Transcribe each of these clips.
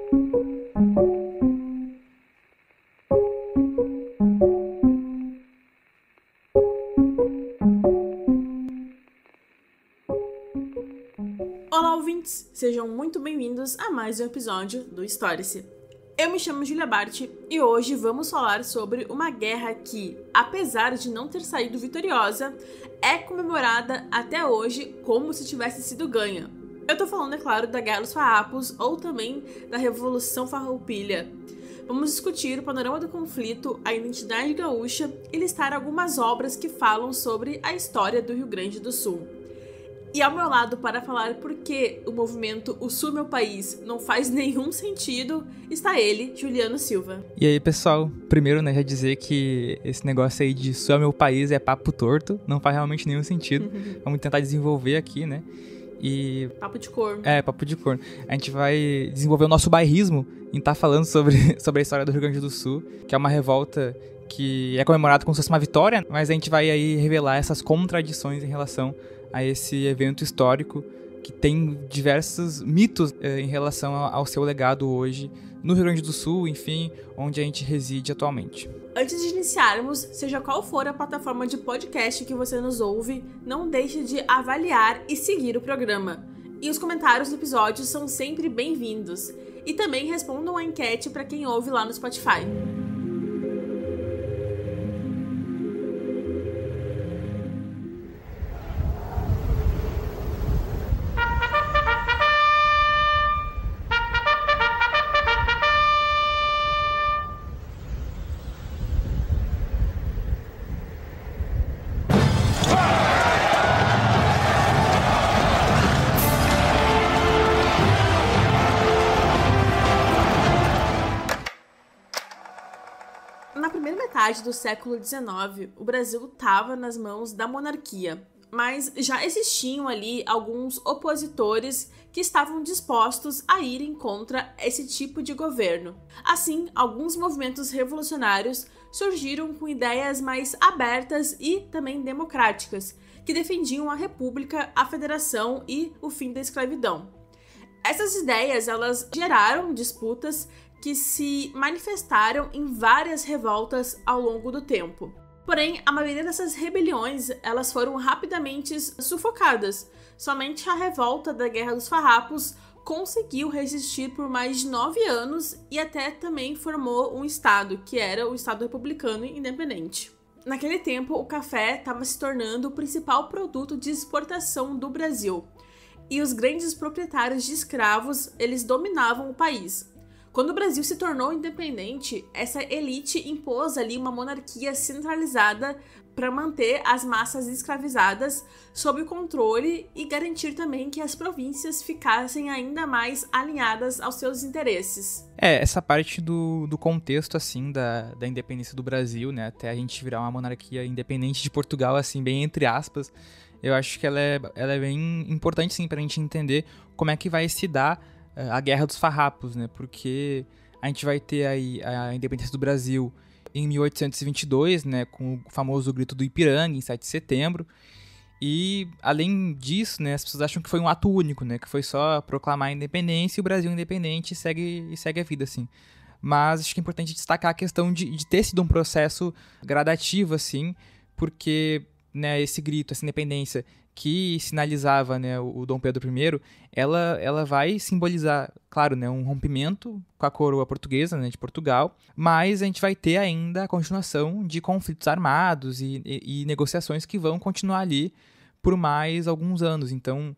Olá, ouvintes! Sejam muito bem-vindos a mais um episódio do Story-se. Eu me chamo Julia Bart e hoje vamos falar sobre uma guerra que, apesar de não ter saído vitoriosa, é comemorada até hoje como se tivesse sido ganha. Eu tô falando, é claro, da Guerra dos Farrapos ou também da Revolução Farroupilha. Vamos discutir o panorama do conflito, a identidade gaúcha e listar algumas obras que falam sobre a história do Rio Grande do Sul. E ao meu lado, para falar por que o movimento O Sul Meu País não faz nenhum sentido, está ele, Juliano Silva. E aí, pessoal, primeiro, já dizer que esse negócio aí de Sul é meu país é papo torto, não faz realmente nenhum sentido. Vamos tentar desenvolver aqui, né? E... papo de corno. Papo de corno. A gente vai desenvolver o nosso bairrismo em estar falando sobre a história do Rio Grande do Sul, que é uma revolta que é comemorada como se fosse uma vitória, mas a gente vai aí revelar essas contradições em relação a esse evento histórico que tem diversos mitos em relação ao seu legado hoje no Rio Grande do Sul, enfim, onde a gente reside atualmente. Antes de iniciarmos, seja qual for a plataforma de podcast que você nos ouve, não deixe de avaliar e seguir o programa. E os comentários do episódio são sempre bem-vindos. E também respondam a enquete para quem ouve lá no Spotify. Na primeira metade do século XIX, o Brasil estava nas mãos da monarquia, mas já existiam ali alguns opositores que estavam dispostos a irem contra esse tipo de governo. Assim, alguns movimentos revolucionários surgiram com ideias mais abertas e também democráticas, que defendiam a república, a federação e o fim da escravidão. Essas ideias, elas geraram disputas que se manifestaram em várias revoltas ao longo do tempo. Porém, a maioria dessas rebeliões, elas foram rapidamente sufocadas. Somente a revolta da Guerra dos Farrapos conseguiu resistir por mais de 9 anos e até também formou um estado, que era o Estado Republicano Independente. Naquele tempo, o café estava se tornando o principal produto de exportação do Brasil. E os grandes proprietários de escravos, eles dominavam o país. Quando o Brasil se tornou independente, essa elite impôs ali uma monarquia centralizada para manter as massas escravizadas sob controle e garantir também que as províncias ficassem ainda mais alinhadas aos seus interesses. Essa parte do contexto, assim, da independência do Brasil, né, até a gente virar uma monarquia independente de Portugal, assim, bem entre aspas, eu acho que ela é bem importante, sim, para a gente entender como é que vai se dar a Guerra dos Farrapos, né? Porque a gente vai ter aí a independência do Brasil em 1822, né? Com o famoso Grito do Ipiranga, em 7 de setembro. E, além disso, né? As pessoas acham que foi um ato único, né? Que foi só proclamar a independência e o Brasil independente segue a vida, assim. Mas acho que é importante destacar a questão de ter sido um processo gradativo, assim, porque, né, esse grito, essa independência que sinalizava, né, o Dom Pedro I, ela vai simbolizar, claro, né, um rompimento com a coroa portuguesa, né, de Portugal, mas a gente vai ter ainda a continuação de conflitos armados e negociações que vão continuar ali por mais alguns anos. Então,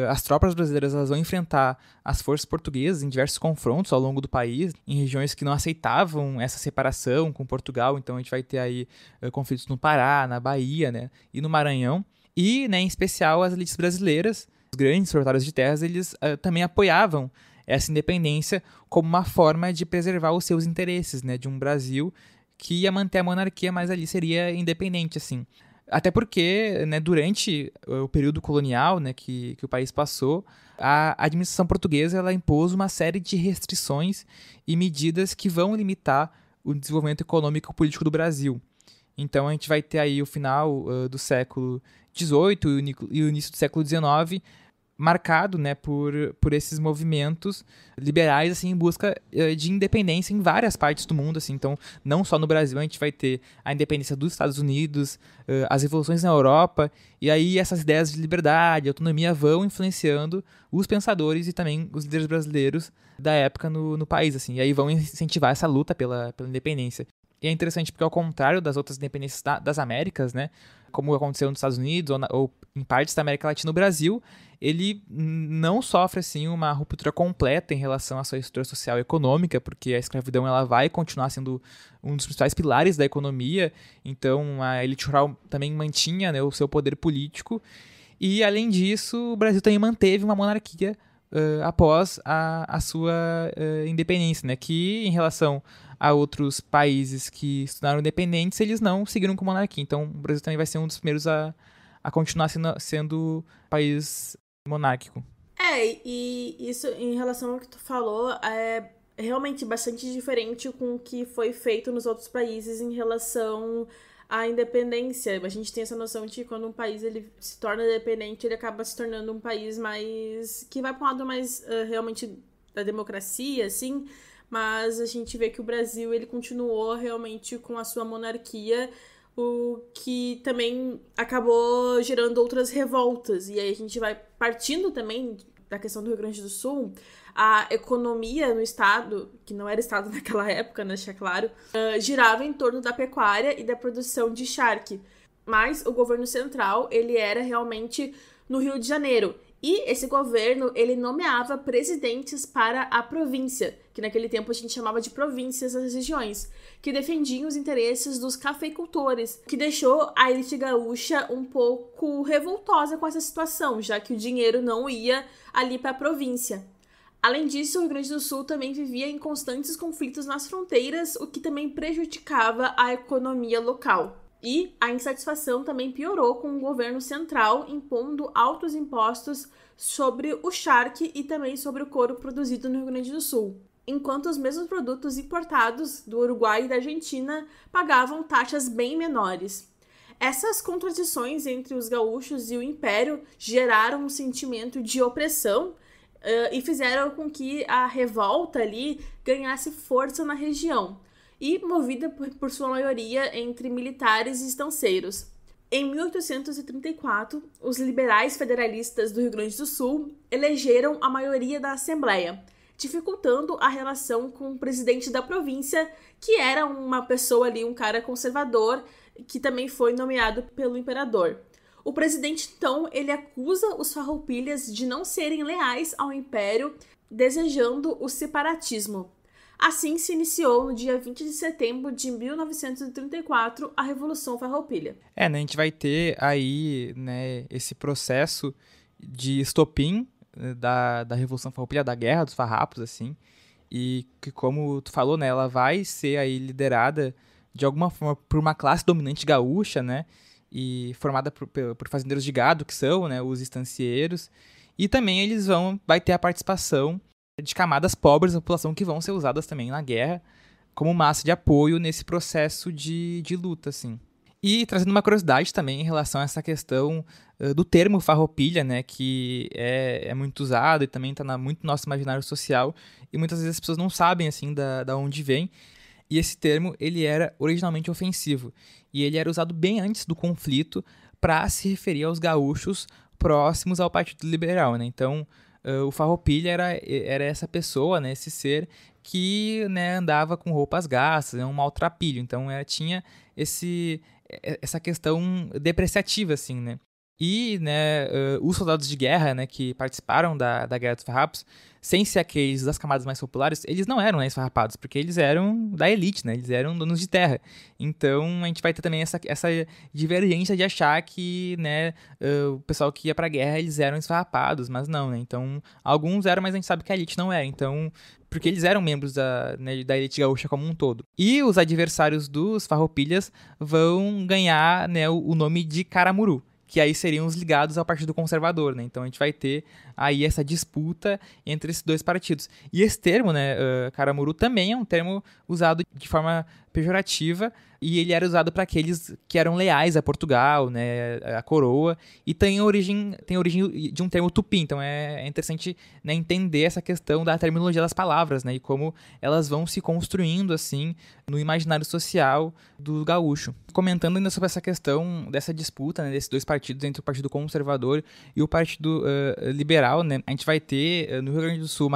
as tropas brasileiras elas vão enfrentar as forças portuguesas em diversos confrontos ao longo do país, em regiões que não aceitavam essa separação com Portugal. Então, a gente vai ter aí conflitos no Pará, na Bahia, né, e no Maranhão. E, né, em especial, as elites brasileiras, os grandes proprietários de terras, eles também apoiavam essa independência como uma forma de preservar os seus interesses, né, de um Brasil que ia manter a monarquia, mas ali seria independente, assim. Até porque, né, durante o período colonial, né, que o país passou, a administração portuguesa ela impôs uma série de restrições e medidas que vão limitar o desenvolvimento econômico e político do Brasil. Então a gente vai ter aí o final do século XVIII e o início do século XIX marcado, né, por esses movimentos liberais, assim, em busca de independência em várias partes do mundo, assim. Então, não só no Brasil, a gente vai ter a independência dos Estados Unidos, as revoluções na Europa, e aí essas ideias de liberdade, autonomia vão influenciando os pensadores e também os líderes brasileiros da época no país, assim. E aí vão incentivar essa luta pela independência. E é interessante porque, ao contrário das outras independências das Américas, né, como aconteceu nos Estados Unidos ou em partes da América Latina, o Brasil, ele não sofre assim uma ruptura completa em relação à sua estrutura social e econômica, porque a escravidão ela vai continuar sendo um dos principais pilares da economia. Então a elite rural também mantinha, né, o seu poder político. E, além disso, o Brasil também manteve uma monarquia após a sua independência, né, que, em relação a outros países que se tornaram independentes, eles não seguiram com monarquia. Então, o Brasil também vai ser um dos primeiros a continuar sendo país monárquico. E isso, em relação ao que tu falou, é realmente bastante diferente com o que foi feito nos outros países em relação à independência. A gente tem essa noção de que quando um país ele se torna independente, ele acaba se tornando um país mais... que vai para um lado mais realmente da democracia, assim, mas a gente vê que o Brasil ele continuou realmente com a sua monarquia, o que também acabou gerando outras revoltas. E aí a gente vai partindo também da questão do Rio Grande do Sul, a economia no estado, que não era estado naquela época, né, deixa claro, girava em torno da pecuária e da produção de charque. Mas o governo central, ele era realmente no Rio de Janeiro. E esse governo, ele nomeava presidentes para a província, que naquele tempo a gente chamava de províncias as regiões, que defendiam os interesses dos cafeicultores, que deixou a elite gaúcha um pouco revoltosa com essa situação, já que o dinheiro não ia ali para a província. Além disso, o Rio Grande do Sul também vivia em constantes conflitos nas fronteiras, o que também prejudicava a economia local. E a insatisfação também piorou com o governo central impondo altos impostos sobre o charque e também sobre o couro produzido no Rio Grande do Sul, enquanto os mesmos produtos importados do Uruguai e da Argentina pagavam taxas bem menores. Essas contradições entre os gaúchos e o Império geraram um sentimento de opressão e fizeram com que a revolta ali ganhasse força na região, e movida por sua maioria entre militares e estanceiros. Em 1834, os liberais federalistas do Rio Grande do Sul elegeram a maioria da Assembleia, dificultando a relação com o presidente da província, que era uma pessoa ali, um cara conservador, que também foi nomeado pelo imperador. O presidente, então, ele acusa os farroupilhas de não serem leais ao império, desejando o separatismo. Assim se iniciou, no dia 20 de setembro de 1934, a Revolução Farroupilha. Né, a gente vai ter aí, né, esse processo de estopim da Revolução Farroupilha, da Guerra dos Farrapos, assim, e que, como tu falou, né, ela vai ser aí liderada de alguma forma por uma classe dominante gaúcha, né, e formada por fazendeiros de gado, que são, né, os estancieiros, e também vai ter a participação de camadas pobres da população que vão ser usadas também na guerra como massa de apoio nesse processo de luta, assim. E trazendo uma curiosidade também em relação a essa questão do termo farroupilha, né, que é muito usado e também está muito no nosso imaginário social, e muitas vezes as pessoas não sabem, assim, da onde vem. E esse termo, ele era originalmente ofensivo, e ele era usado bem antes do conflito para se referir aos gaúchos próximos ao Partido Liberal, né. Então, o farroupilha era essa pessoa, né, esse ser que, né, andava com roupas gastas, um maltrapilho. Então tinha essa questão depreciativa, assim, né. E, né, os soldados de guerra, né, que participaram da Guerra dos Farrapos, sem ser aqueles das camadas mais populares, eles não eram, né, esfarrapados, porque eles eram da elite, né, eles eram donos de terra. Então a gente vai ter também essa divergência de achar que, né, o pessoal que ia pra guerra, eles eram esfarrapados, mas não, né. Então alguns eram, mas a gente sabe que a elite não é. Então, porque eles eram membros da elite gaúcha como um todo. E os adversários dos farroupilhas vão ganhar, né, o nome de Caramuru, que aí seriam os ligados ao Partido Conservador, né? Então a gente vai ter aí essa disputa entre esses dois partidos. E esse termo, né, Caramuru, também é um termo usado de forma pejorativa, e ele era usado para aqueles que eram leais a Portugal, né, a coroa, e tem origem de um termo tupi. Então é interessante, né, entender essa questão da terminologia das palavras, né, e como elas vão se construindo assim no imaginário social do gaúcho. Comentando ainda sobre essa questão dessa disputa, né, desses dois partidos, entre o Partido Conservador e o Partido Liberal, né, a gente vai ter no Rio Grande do Sul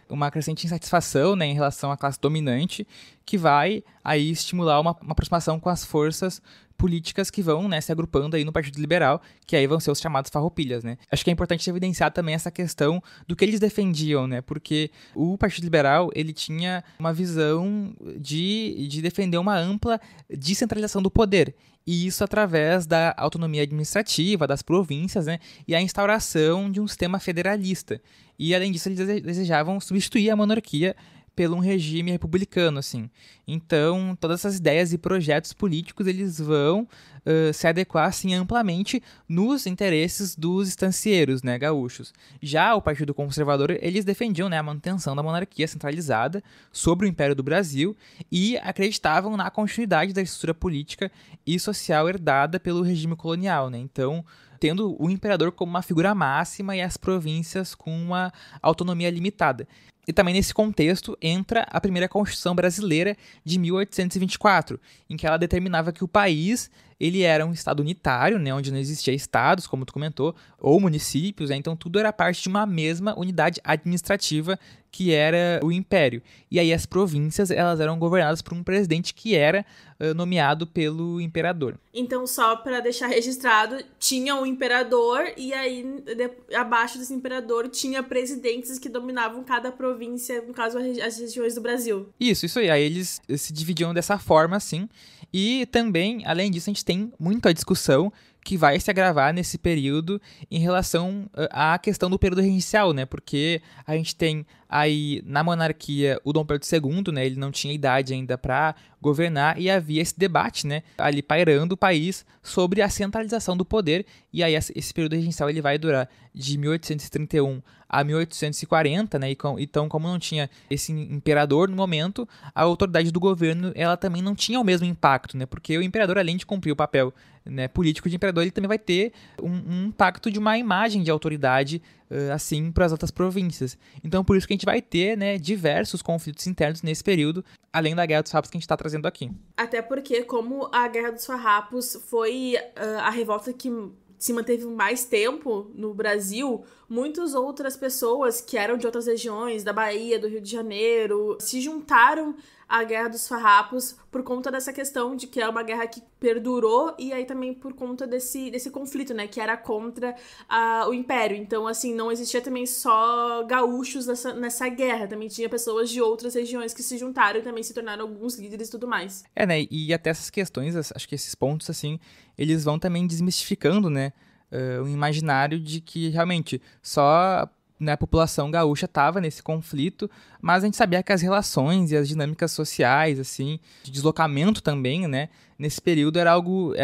uma crescente insatisfação, né, em relação à classe dominante, que vai aí estimular uma aproximação com as forças políticas que vão, né, se agrupando aí no Partido Liberal, que aí vão ser os chamados farroupilhas, né. Acho que é importante evidenciar também essa questão do que eles defendiam, né, porque o Partido Liberal, ele tinha uma visão de defender uma ampla descentralização do poder, e isso através da autonomia administrativa das províncias, né, e a instauração de um sistema federalista. E, além disso, eles desejavam substituir a monarquia pelo um regime republicano, assim. Então, todas essas ideias e projetos políticos, eles vão se adequar, assim, amplamente nos interesses dos estancieiros, né, gaúchos. Já o Partido Conservador, eles defendiam, né, a manutenção da monarquia centralizada sobre o Império do Brasil e acreditavam na continuidade da estrutura política e social herdada pelo regime colonial, né. Então, tendo o imperador como uma figura máxima e as províncias com uma autonomia limitada. E também nesse contexto entra a primeira Constituição Brasileira de 1824, em que ela determinava que o país ele era um estado unitário, né, onde não existia estados, como tu comentou, ou municípios, né, então tudo era parte de uma mesma unidade administrativa que era o império. E aí as províncias elas eram governadas por um presidente que era nomeado pelo imperador. Então, só para deixar registrado, tinha o imperador e aí abaixo desse imperador tinha presidentes que dominavam cada província, no caso as regiões do Brasil. Isso aí. Aí eles se dividiam dessa forma, assim. E também, além disso, a gente tem muita discussão que vai se agravar nesse período em relação à questão do período regencial, né? Porque a gente tem aí na monarquia o Dom Pedro II, né? Ele não tinha idade ainda para governar e havia esse debate, né? Ali pairando o país sobre a centralização do poder, e aí esse período regencial ele vai durar de 1831 a 1840, né? Então, como não tinha esse imperador no momento, a autoridade do governo ela também não tinha o mesmo impacto, né? Porque o imperador, além de cumprir o papel, né, político de imperador, ele também vai ter um impacto de uma imagem de autoridade assim para as outras províncias. Então, por isso que a gente vai ter, né, diversos conflitos internos nesse período, além da Guerra dos Farrapos que a gente está trazendo aqui. Até porque, como a Guerra dos Farrapos foi a revolta que se manteve mais tempo no Brasil, muitas outras pessoas que eram de outras regiões, da Bahia, do Rio de Janeiro, se juntaram à Guerra dos Farrapos por conta dessa questão de que é uma guerra que perdurou e aí também por conta desse conflito, né, que era contra o Império. Então, assim, não existia também só gaúchos nessa guerra, também tinha pessoas de outras regiões que se juntaram e também se tornaram alguns líderes e tudo mais. Né, e até essas questões, acho que esses pontos, assim, eles vão também desmistificando, né, o imaginário de que realmente só, né, a população gaúcha estava nesse conflito, mas a gente sabia que as relações e as dinâmicas sociais, assim, de deslocamento também, né, nesse período era algo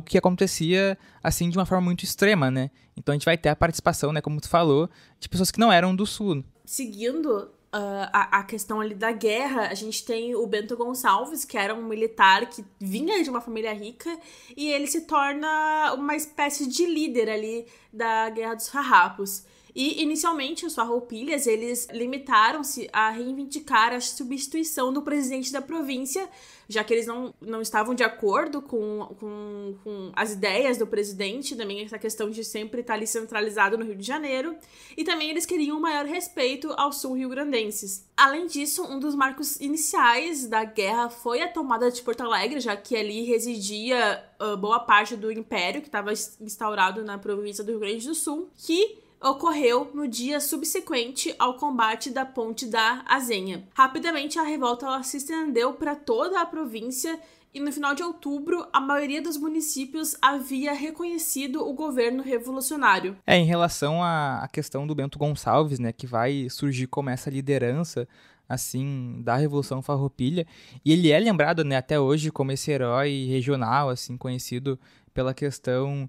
que acontecia, assim, de uma forma muito extrema, né. Então a gente vai ter a participação, né, como tu falou, de pessoas que não eram do sul. Seguindo a questão ali da guerra, a gente tem o Bento Gonçalves, que era um militar que vinha de uma família rica, e ele se torna uma espécie de líder ali da Guerra dos Farrapos. E, inicialmente, os farroupilhas, eles limitaram-se a reivindicar a substituição do presidente da província, já que eles não estavam de acordo com as ideias do presidente, também essa questão de sempre estar ali centralizado no Rio de Janeiro, e também eles queriam um maior respeito aos sul-riograndenses. Além disso, um dos marcos iniciais da guerra foi a tomada de Porto Alegre, já que ali residia boa parte do império que estava instaurado na província do Rio Grande do Sul, que ocorreu no dia subsequente ao combate da Ponte da Azenha. Rapidamente, a revolta ela se estendeu para toda a província e no final de outubro, a maioria dos municípios havia reconhecido o governo revolucionário. Em relação à questão do Bento Gonçalves, né, que vai surgir como essa liderança assim, da Revolução Farroupilha, e ele é lembrado, né, até hoje como esse herói regional, assim, conhecido pela questão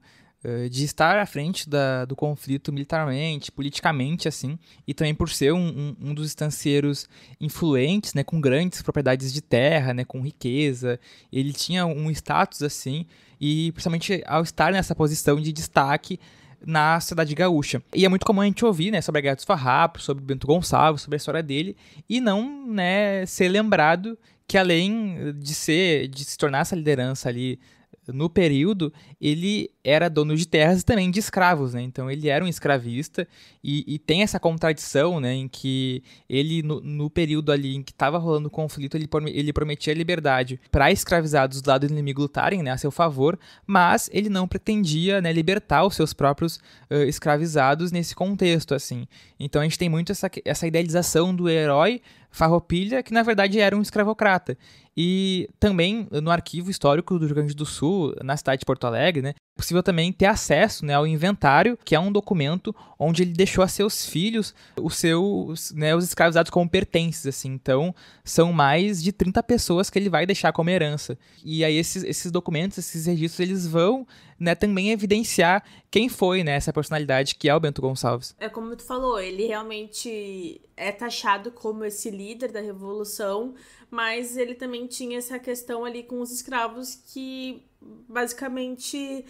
de estar à frente do conflito militarmente, politicamente, assim, e também por ser um dos estancieiros influentes, né, com grandes propriedades de terra, né, com riqueza. Ele tinha um status, assim, e principalmente ao estar nessa posição de destaque na cidade gaúcha. E é muito comum a gente ouvir, né, sobre a Guerra dos Farrapos, sobre Bento Gonçalves, sobre a história dele, e não, né, ser lembrado que além de se tornar essa liderança ali no período, ele era dono de terras e também de escravos, né? Então ele era um escravista e tem essa contradição, né, em que ele, no período ali em que estava rolando o conflito, ele prometia liberdade para escravizados do lado do inimigo lutarem, né, a seu favor, mas ele não pretendia, né, libertar os seus próprios escravizados nesse contexto, assim. Então a gente tem muito essa idealização do herói Farroupilha, que na verdade era um escravocrata. E também no arquivo histórico do Rio Grande do Sul, na cidade de Porto Alegre, né, é possível também ter acesso, né, ao inventário, que é um documento onde ele deixou a seus filhos os escravizados como pertences, assim. Então, são mais de 30 pessoas que ele vai deixar como herança. E aí esses documentos, esses registros, eles vão, né, também evidenciar quem foi, né, essa personalidade que é o Bento Gonçalves. É como tu falou, ele realmente é taxado como esse líder da Revolução, mas ele também tinha essa questão ali com os escravos que, basicamente,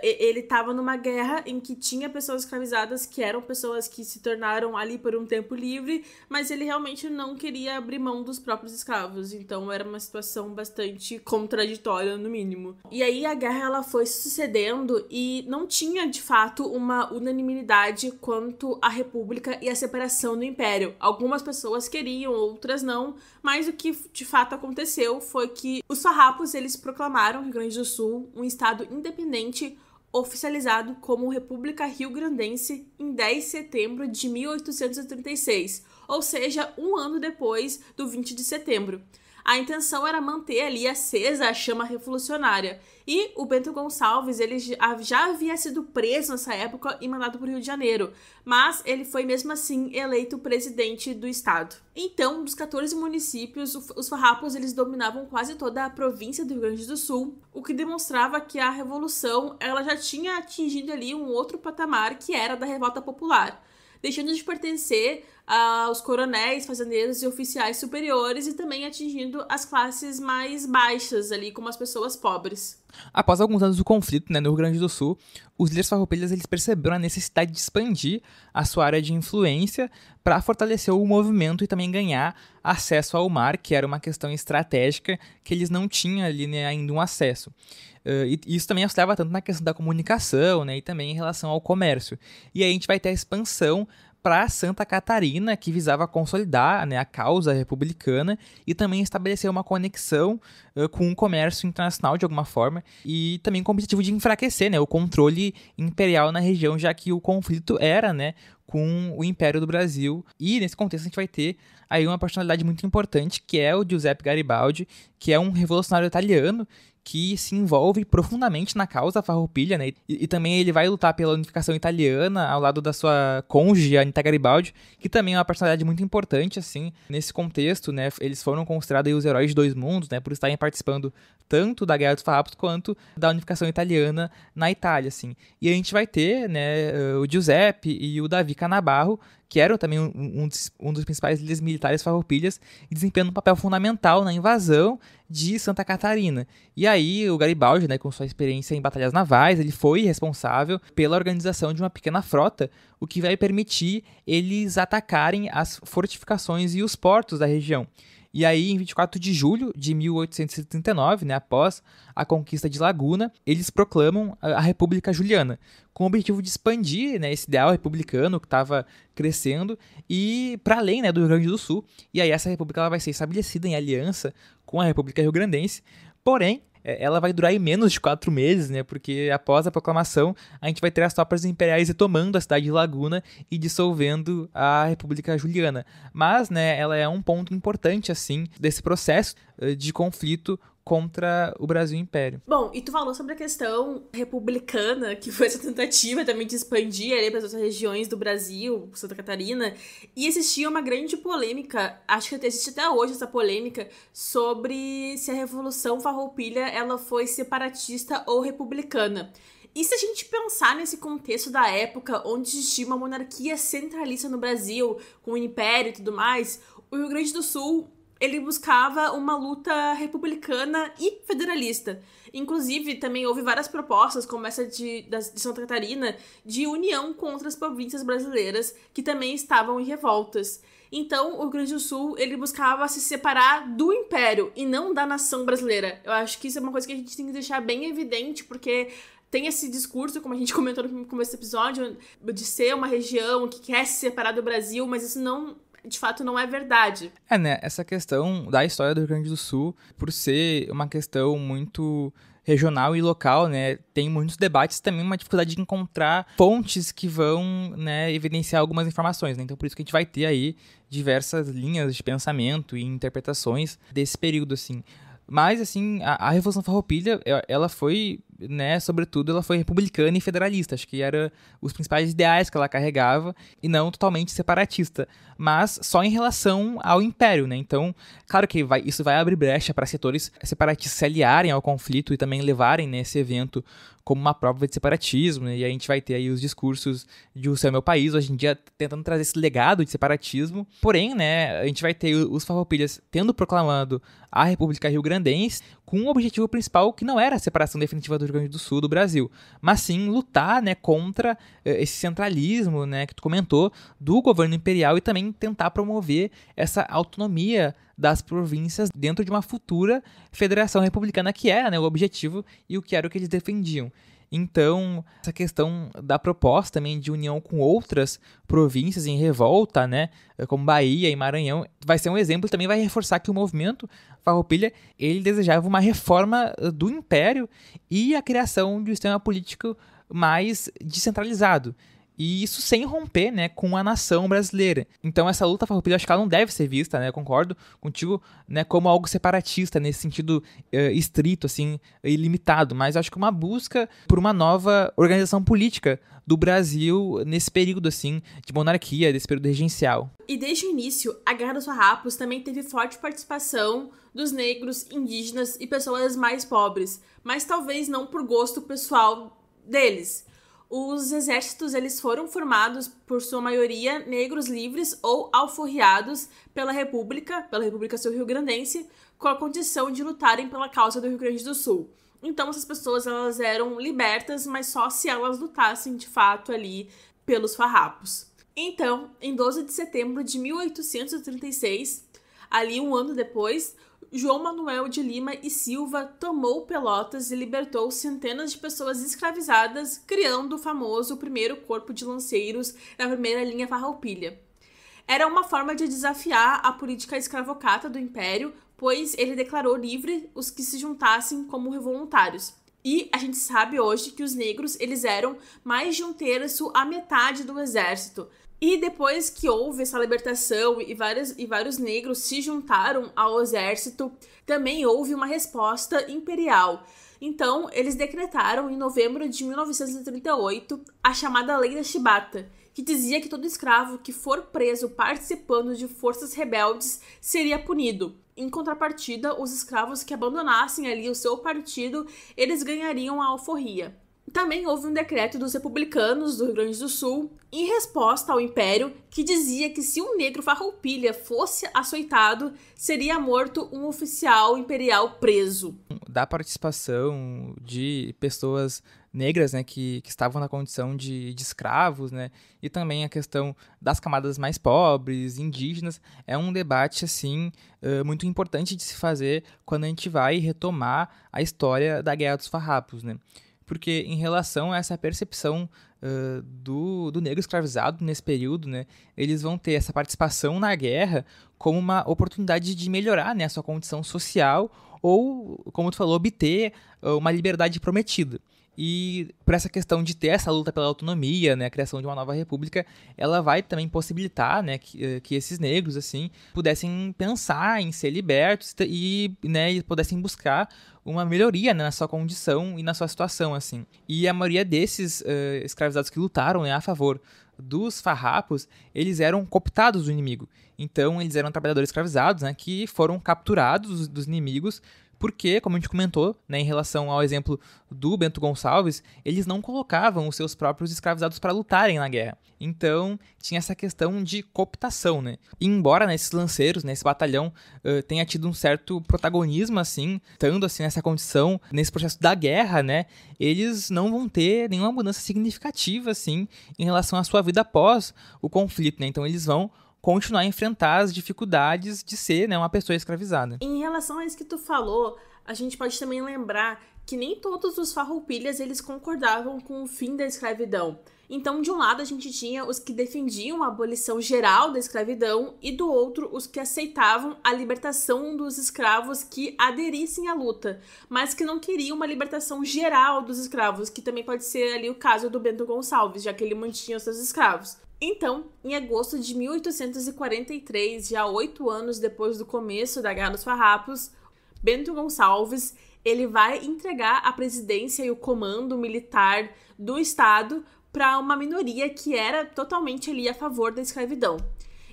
ele estava numa guerra em que tinha pessoas escravizadas que eram pessoas que se tornaram ali por um tempo livre, mas ele realmente não queria abrir mão dos próprios escravos, então era uma situação bastante contraditória, no mínimo. E aí a guerra ela foi sucedendo e não tinha, de fato, uma unanimidade quanto à república e à separação do império. Algumas pessoas queriam, outras não, mas o que de fato aconteceu foi que os farrapos, eles proclamaram o Rio Grande do Sul um estado independente oficializado como República Rio-Grandense em 10 de setembro de 1836, ou seja, um ano depois do 20 de setembro. A intenção era manter ali acesa a chama revolucionária. E o Bento Gonçalves, ele já havia sido preso nessa época e mandado para o Rio de Janeiro, mas ele foi mesmo assim eleito presidente do estado. Então, dos 14 municípios, os farrapos eles dominavam quase toda a província do Rio Grande do Sul, o que demonstrava que a revolução ela já tinha atingido ali um outro patamar que era da revolta popular, deixando de pertencer aos coronéis, fazendeiros e oficiais superiores e também atingindo as classes mais baixas ali, como as pessoas pobres. Após alguns anos do conflito, né, no Rio Grande do Sul, os líderes farroupilhas eles perceberam a necessidade de expandir a sua área de influência para fortalecer o movimento e também ganhar acesso ao mar, que era uma questão estratégica que eles não tinham ali, né, ainda um acesso. E isso também auxiliava tanto na questão da comunicação, né, e também em relação ao comércio. E aí a gente vai ter a expansão para Santa Catarina, que visava consolidar, né, a causa republicana e também estabelecer uma conexão com o comércio internacional de alguma forma e também com o objetivo de enfraquecer, né, o controle imperial na região, já que o conflito era, né, com o Império do Brasil. E nesse contexto a gente vai ter aí uma personalidade muito importante, que é o Giuseppe Garibaldi, que é um revolucionário italiano que se envolve profundamente na causa farroupilha, né? E também ele vai lutar pela unificação italiana ao lado da sua cônjuge, Anita Garibaldi, que também é uma personalidade muito importante, assim, nesse contexto, né? Eles foram considerados aí os heróis de dois mundos, né? Por estarem participando tanto da Guerra dos Farrapos quanto da unificação italiana na Itália, assim. E a gente vai ter, né, o Giuseppe e o Davi Canabarro, que eram também um dos principais líderes militares farroupilhas e desempenhando um papel fundamental na invasão de Santa Catarina. E aí o Garibaldi, né, com sua experiência em batalhas navais, ele foi responsável pela organização de uma pequena frota, o que vai permitir eles atacarem as fortificações e os portos da região. E aí, em 24 de julho de 1839, né, após a conquista de Laguna, eles proclamam a República Juliana, com o objetivo de expandir, né, esse ideal republicano que estava crescendo e para além, né, do Rio Grande do Sul. E aí essa república ela vai ser estabelecida em aliança com a República Rio-Grandense, porém, ela vai durar em menos de 4 meses, né? Porque após a proclamação, a gente vai ter as tropas imperiais retomando a cidade de Laguna e dissolvendo a República Juliana. Mas, né, ela é um ponto importante, assim, desse processo de conflito contra o Brasil Império. Bom, e tu falou sobre a questão republicana, que foi essa tentativa também de expandir ali para as outras regiões do Brasil, Santa Catarina, e existia uma grande polêmica, acho que existe até hoje essa polêmica, sobre se a Revolução Farroupilha ela foi separatista ou republicana. E se a gente pensar nesse contexto da época, onde existia uma monarquia centralista no Brasil, com o império e tudo mais, o Rio Grande do Sul, ele buscava uma luta republicana e federalista. Inclusive, também houve várias propostas, como essa de Santa Catarina, de união contra as províncias brasileiras, que também estavam em revoltas. Então, o Rio Grande do Sul, ele buscava se separar do império e não da nação brasileira. Eu acho que isso é uma coisa que a gente tem que deixar bem evidente, porque tem esse discurso, como a gente comentou no começo do episódio, de ser uma região que quer se separar do Brasil, mas isso não, de fato, não é verdade. Né, essa questão da história do Rio Grande do Sul, por ser uma questão muito regional e local, né, tem muitos debates, também uma dificuldade de encontrar fontes que vão, né, evidenciar algumas informações, né? Então por isso que a gente vai ter aí diversas linhas de pensamento e interpretações desse período, assim. Mas, assim, a Revolução Farroupilha, ela foi, né, sobretudo, ela foi republicana e federalista. Acho que eram os principais ideais que ela carregava e não totalmente separatista. Mas só em relação ao Império, né? Então, claro que isso vai abrir brecha para setores separatistas se aliarem ao conflito e também levarem, né, esse evento como uma prova de separatismo, né? E a gente vai ter aí os discursos de O Céu é Meu País, hoje em dia tentando trazer esse legado de separatismo. Porém, né, a gente vai ter os farroupilhas tendo proclamado a República Rio-Grandense com um objetivo principal que não era a separação definitiva do Rio Grande do Sul do Brasil, mas sim lutar, né, contra esse centralismo, né, que tu comentou, do governo imperial e também tentar promover essa autonomia das províncias dentro de uma futura federação republicana, que era, né, o objetivo e o que era o que eles defendiam. Então, essa questão da proposta também de união com outras províncias em revolta, né, como Bahia e Maranhão, vai ser um exemplo e também vai reforçar que o movimento Farroupilha, ele desejava uma reforma do império e a criação de um sistema político mais descentralizado. E isso sem romper, né, com a nação brasileira. Então essa luta farroupilha, acho que ela não deve ser vista, né, concordo contigo, né, como algo separatista nesse sentido estrito, assim, ilimitado, mas acho que uma busca por uma nova organização política do Brasil nesse período, assim, de monarquia, desse período regencial. E desde o início, a Guerra dos Farrapos também teve forte participação dos negros, indígenas e pessoas mais pobres, mas talvez não por gosto pessoal deles. Os exércitos, eles foram formados, por sua maioria, negros livres ou alforriados pela República Sul-Rio-Grandense, com a condição de lutarem pela causa do Rio Grande do Sul. Então, essas pessoas, elas eram libertas, mas só se elas lutassem, de fato, ali pelos farrapos. Então, em 12 de setembro de 1836, ali um ano depois, João Manuel de Lima e Silva tomou Pelotas e libertou centenas de pessoas escravizadas, criando o famoso primeiro corpo de lanceiros na primeira linha farroupilha. Era uma forma de desafiar a política escravocrata do Império, pois ele declarou livre os que se juntassem como voluntários. E a gente sabe hoje que os negros, eles eram mais de um terço à metade do exército. E depois que houve essa libertação e vários negros se juntaram ao exército, também houve uma resposta imperial. Então, eles decretaram em novembro de 1938 a chamada Lei da Chibata, que dizia que todo escravo que for preso participando de forças rebeldes seria punido. Em contrapartida, os escravos que abandonassem ali o seu partido, eles ganhariam a alforria. Também houve um decreto dos republicanos do Rio Grande do Sul, em resposta ao Império, que dizia que se um negro farroupilha fosse açoitado, seria morto um oficial imperial preso. Da participação de pessoas negras, né, que estavam na condição de escravos, né, e também a questão das camadas mais pobres, indígenas, é um debate, assim, muito importante de se fazer quando a gente vai retomar a história da Guerra dos Farrapos, né. Porque em relação a essa percepção do negro escravizado nesse período, né, eles vão ter essa participação na guerra como uma oportunidade de melhorar, né, a sua condição social ou, como tu falou, obter uma liberdade prometida. E por essa questão de ter essa luta pela autonomia, né, a criação de uma nova república, ela vai também possibilitar, né, que esses negros assim pudessem pensar em ser libertos e, né, pudessem buscar uma melhoria, né, na sua condição e na sua situação, assim. E a maioria desses escravizados que lutaram, né, a favor dos farrapos, eles eram cooptados do inimigo. Então, eles eram trabalhadores escravizados, né, que foram capturados dos inimigos Porque, como a gente comentou, né, em relação ao exemplo do Bento Gonçalves, eles não colocavam os seus próprios escravizados para lutarem na guerra. Então, tinha essa questão de cooptação, né? E embora, né, esses lanceiros, né, esse batalhão, tenha tido um certo protagonismo, assim, estando assim, nessa condição, nesse processo da guerra, né, eles não vão ter nenhuma mudança significativa, assim, em relação à sua vida após o conflito, né? Então, eles vão continuar a enfrentar as dificuldades de ser, né, uma pessoa escravizada. Em relação a isso que tu falou, a gente pode também lembrar que nem todos os farroupilhas eles concordavam com o fim da escravidão. Então, de um lado, a gente tinha os que defendiam a abolição geral da escravidão e do outro, os que aceitavam a libertação dos escravos que aderissem à luta, mas que não queriam uma libertação geral dos escravos, que também pode ser ali o caso do Bento Gonçalves, já que ele mantinha os seus escravos. Então, em agosto de 1843, já 8 anos depois do começo da Guerra dos Farrapos, Bento Gonçalves ele vai entregar a presidência e o comando militar do estado para uma minoria que era totalmente ali a favor da escravidão.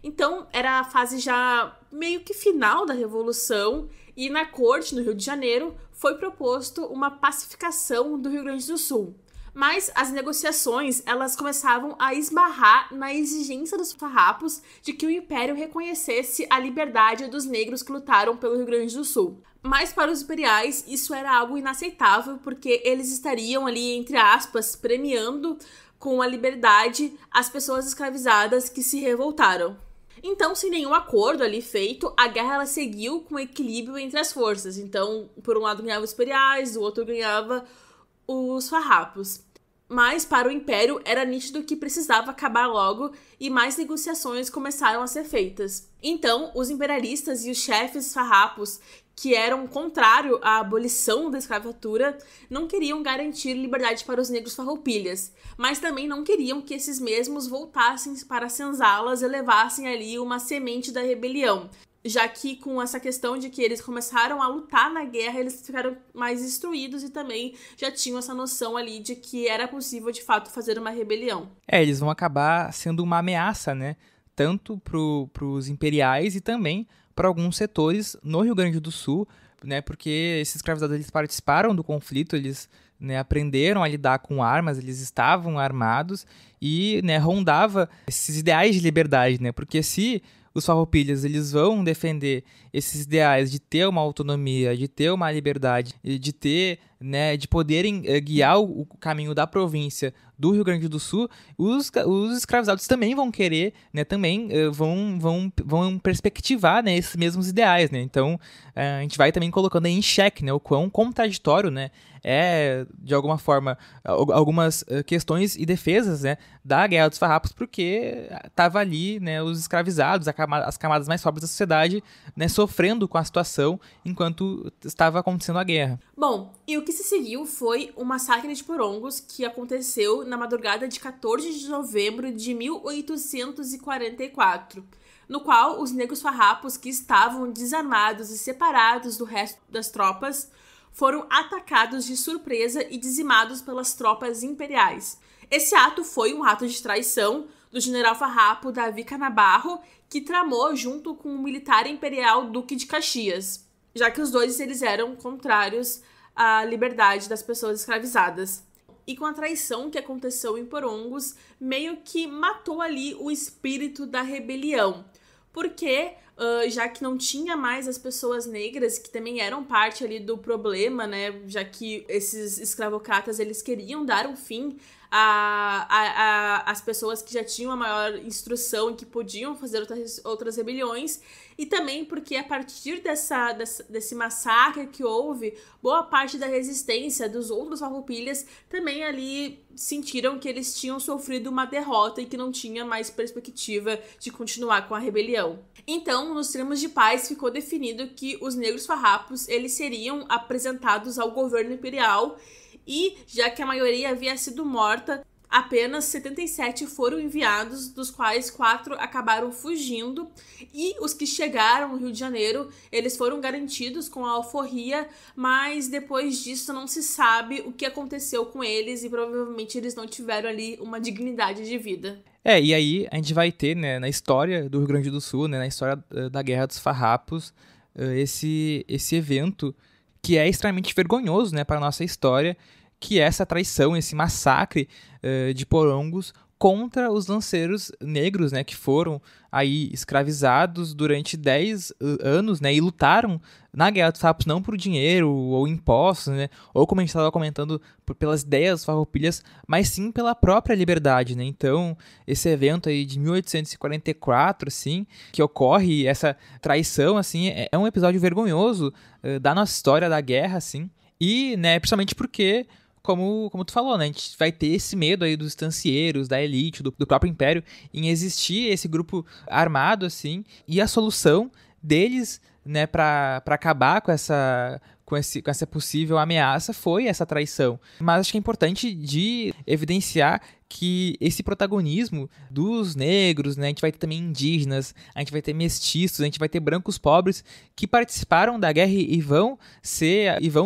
Então, era a fase já meio que final da Revolução e na corte, no Rio de Janeiro, foi proposto uma pacificação do Rio Grande do Sul. Mas as negociações, elas começavam a esbarrar na exigência dos farrapos de que o Império reconhecesse a liberdade dos negros que lutaram pelo Rio Grande do Sul. Mas para os imperiais, isso era algo inaceitável, porque eles estariam ali, entre aspas, premiando com a liberdade as pessoas escravizadas que se revoltaram. Então, sem nenhum acordo ali feito, a guerra ela seguiu com equilíbrio entre as forças. Então, por um lado ganhavam os imperiais, do outro ganhava os farrapos. Mas para o Império era nítido que precisava acabar logo e mais negociações começaram a ser feitas. Então, os imperialistas e os chefes farrapos, que eram contrários à abolição da escravatura, não queriam garantir liberdade para os negros farroupilhas, mas também não queriam que esses mesmos voltassem para as senzalas e levassem ali uma semente da rebelião. Já que com essa questão de que eles começaram a lutar na guerra, eles ficaram mais instruídos e também já tinham essa noção ali de que era possível, de fato, fazer uma rebelião. Eles vão acabar sendo uma ameaça, né? Tanto para os imperiais e também para alguns setores no Rio Grande do Sul, né? Porque esses escravizados, eles participaram do conflito, eles, né, aprenderam a lidar com armas, eles estavam armados e, né, rondava esses ideais de liberdade, né? Porque se os farroupilhas, eles vão defender esses ideais de ter uma autonomia, de ter uma liberdade, de ter, né, de poderem guiar o caminho da província do Rio Grande do Sul, os escravizados também vão querer, né, também vão perspectivar, né, esses mesmos ideais, né? Então, a gente vai também colocando aí em xeque, né, o quão contraditório, né, é, de alguma forma, algumas questões e defesas, né, da Guerra dos Farrapos, porque estava ali, né, os escravizados, as camadas mais pobres da sociedade, né, sofrendo com a situação enquanto estava acontecendo a guerra. Bom, e o que se seguiu foi o massacre de Porongos, que aconteceu na madrugada de 14 de novembro de 1844, no qual os negros farrapos que estavam desarmados e separados do resto das tropas foram atacados de surpresa e dizimados pelas tropas imperiais. Esse ato foi um ato de traição do general farrapo Davi Canabarro, que tramou junto com o militar imperial Duque de Caxias, já que os dois eles eram contrários à liberdade das pessoas escravizadas. E com a traição que aconteceu em Porongos, meio que matou ali o espírito da rebelião. Porque, já que não tinha mais as pessoas negras, que também eram parte ali do problema, né? Já que esses escravocratas, eles queriam dar um fim às pessoas que já tinham a maior instrução e que podiam fazer outras rebeliões. E também porque a partir desse massacre que houve, boa parte da resistência dos outros farroupilhas também ali sentiram que eles tinham sofrido uma derrota e que não tinha mais perspectiva de continuar com a rebelião. Então, nos termos de paz, ficou definido que os negros farrapos eles seriam apresentados ao governo imperial e, já que a maioria havia sido morta, apenas 77 foram enviados, dos quais 4 acabaram fugindo, e os que chegaram no Rio de Janeiro, eles foram garantidos com a alforria, mas depois disso não se sabe o que aconteceu com eles e provavelmente eles não tiveram ali uma dignidade de vida. E aí a gente vai ter, né, na história do Rio Grande do Sul, né, na história da Guerra dos Farrapos, esse evento que é extremamente vergonhoso, né, para a nossa história, que é essa traição, esse massacre de porongos contra os lanceiros negros, né, que foram aí escravizados durante 10 anos, né, e lutaram na Guerra dos Farrapos não por dinheiro ou impostos, né, ou como a gente estava comentando, pelas ideias farroupilhas, mas sim pela própria liberdade, né. Então, esse evento aí de 1844, assim, que ocorre essa traição, assim, é um episódio vergonhoso da nossa história da guerra, assim, e, né, principalmente porque como tu falou, né? A gente vai ter esse medo aí dos estancieiros, da elite, do próprio império, em existir esse grupo armado, assim, e a solução deles, né, para acabar com essa possível ameaça foi essa traição. Mas acho que é importante de evidenciar que esse protagonismo dos negros, né, a gente vai ter também indígenas, a gente vai ter mestiços, a gente vai ter brancos pobres que participaram da guerra e vão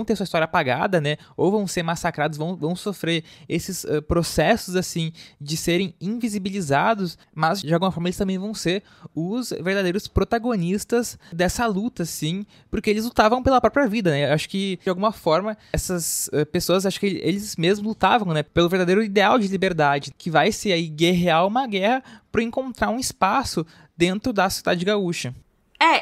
ter sua história apagada, né, ou vão ser massacrados, vão sofrer esses processos assim de serem invisibilizados, mas de alguma forma eles também vão ser os verdadeiros protagonistas dessa luta, sim, porque eles lutavam pela própria vida, né? Acho que de alguma forma essas pessoas, acho que eles mesmos lutavam, né, pelo verdadeiro ideal de liberdade, que vai ser aí guerrear uma guerra para encontrar um espaço dentro da cidade gaúcha.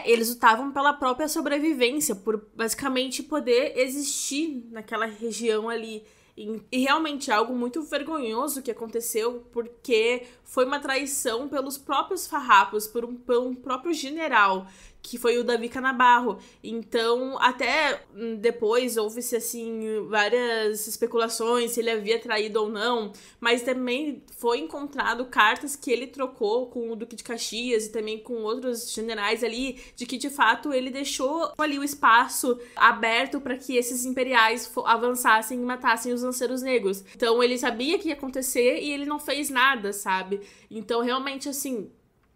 Eles lutavam pela própria sobrevivência, por basicamente poder existir naquela região ali. E realmente é algo muito vergonhoso que aconteceu, porque foi uma traição pelos próprios farrapos, por um próprio general, que foi o Davi Canabarro. Então, até depois houve-se, assim, várias especulações se ele havia traído ou não, mas também foi encontrado cartas que ele trocou com o Duque de Caxias e também com outros generais ali, de que, de fato, ele deixou ali o espaço aberto para que esses imperiais avançassem e matassem os lanceiros negros. Então, ele sabia que ia acontecer e ele não fez nada, sabe? Então, realmente, assim,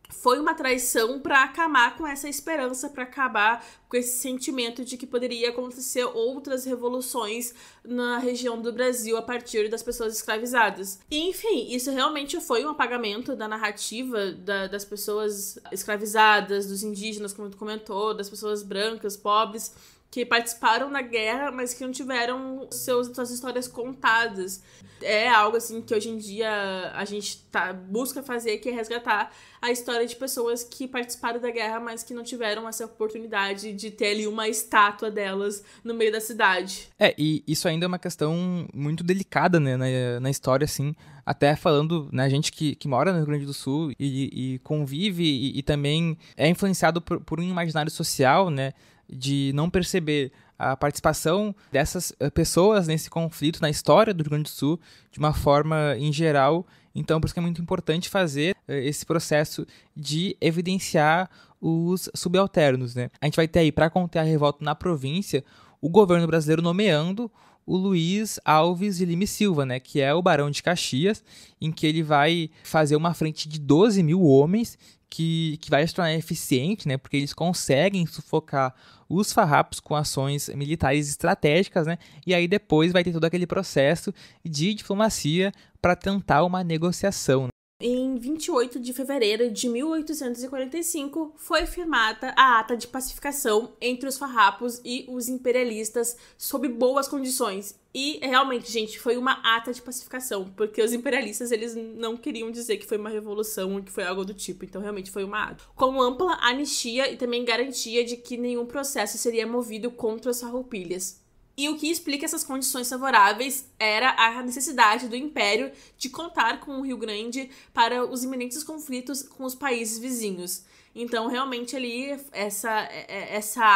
foi uma traição para acabar com essa esperança, para acabar com esse sentimento de que poderia acontecer outras revoluções na região do Brasil a partir das pessoas escravizadas. E, enfim, isso realmente foi um apagamento da narrativa das pessoas escravizadas, dos indígenas, como tu comentou, das pessoas brancas, pobres, que participaram da guerra, mas que não tiveram suas histórias contadas. É algo assim que hoje em dia a gente busca fazer, que é resgatar a história de pessoas que participaram da guerra, mas que não tiveram essa oportunidade de ter ali uma estátua delas no meio da cidade. E isso ainda é uma questão muito delicada, né, na história, assim, até falando, né, gente que mora no Rio Grande do Sul e convive e também é influenciado por um imaginário social, né, de não perceber a participação dessas pessoas nesse conflito, na história do Rio Grande do Sul, de uma forma em geral. Então, por isso que é muito importante fazer esse processo de evidenciar os subalternos, né? A gente vai ter aí, para conter a revolta na província, o governo brasileiro nomeando o Luiz Alves de Lima e Silva, né, que é o Barão de Caxias, em que ele vai fazer uma frente de 12 mil homens que vai se tornar eficiente, né, porque eles conseguem sufocar os farrapos com ações militares estratégicas, né, e aí depois vai ter todo aquele processo de diplomacia para tentar uma negociação. Em 28 de fevereiro de 1845, foi firmada a Ata de Pacificação entre os farrapos e os imperialistas sob boas condições. E, realmente, gente, foi uma ata de pacificação, porque os imperialistas, eles não queriam dizer que foi uma revolução ou que foi algo do tipo. Então, realmente, foi uma ata. Com ampla anistia e também garantia de que nenhum processo seria movido contra as farroupilhas. E o que explica essas condições favoráveis era a necessidade do Império de contar com o Rio Grande para os iminentes conflitos com os países vizinhos. Então, realmente, ali, essa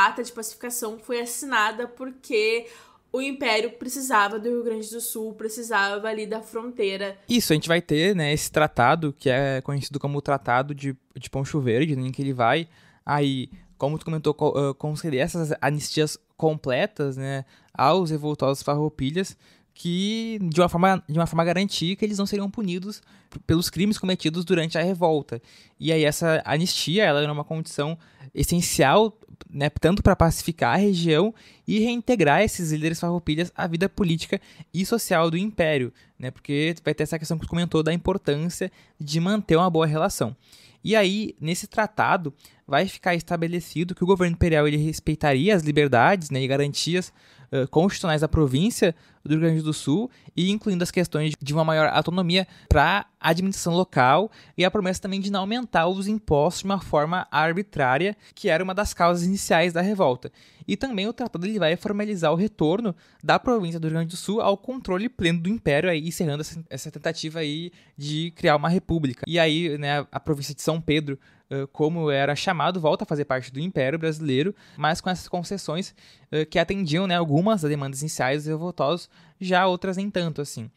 ata de pacificação foi assinada porque o Império precisava do Rio Grande do Sul, precisava ali da fronteira. Isso, a gente vai ter, né, esse tratado, que é conhecido como o Tratado de Poncho Verde, em que ele vai aí, como tu comentou, conceder essas anistias completas, né, aos revoltosos farroupilhas, que de uma forma garantir que eles não seriam punidos pelos crimes cometidos durante a revolta. E aí essa anistia, ela era uma condição essencial, né, tanto para pacificar a região e reintegrar esses líderes farroupilhas à vida política e social do Império, né, porque vai ter essa questão que tu comentou da importância de manter uma boa relação. E aí, nesse tratado, vai ficar estabelecido que o governo imperial ele respeitaria as liberdades, né, e garantias constitucionais da província do Rio Grande do Sul, e incluindo as questões de uma maior autonomia para a administração local, e a promessa também de não aumentar os impostos de uma forma arbitrária, que era uma das causas iniciais da revolta. E também o tratado ele vai formalizar o retorno da província do Rio Grande do Sul ao controle pleno do Império, aí, encerrando essa tentativa aí de criar uma república. E aí, né, a província de São Pedro, como era chamado, volta a fazer parte do Império Brasileiro, mas com essas concessões que atendiam, né, algumas das demandas iniciais dos revoltosos, já outras nem tanto, assim.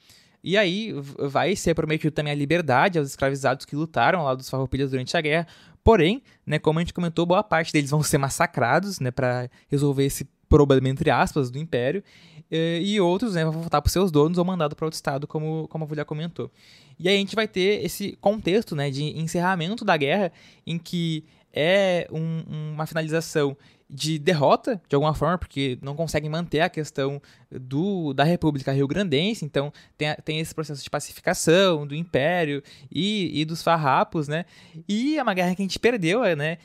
E aí vai ser prometido também a liberdade aos escravizados que lutaram lá dos Farroupilhas durante a guerra, porém, né, como a gente comentou, boa parte deles vão ser massacrados, né, para resolver esse problema, entre aspas, do Império, e outros, né, vão voltar para os seus donos ou mandado para outro estado, como a Vulha comentou. E aí a gente vai ter esse contexto, né, de encerramento da guerra, em que é uma finalização de derrota, de alguma forma, porque não conseguem manter a questão da República Rio-Grandense, então tem esse processo de pacificação do Império e dos farrapos, né? E é uma guerra que a gente perdeu, né?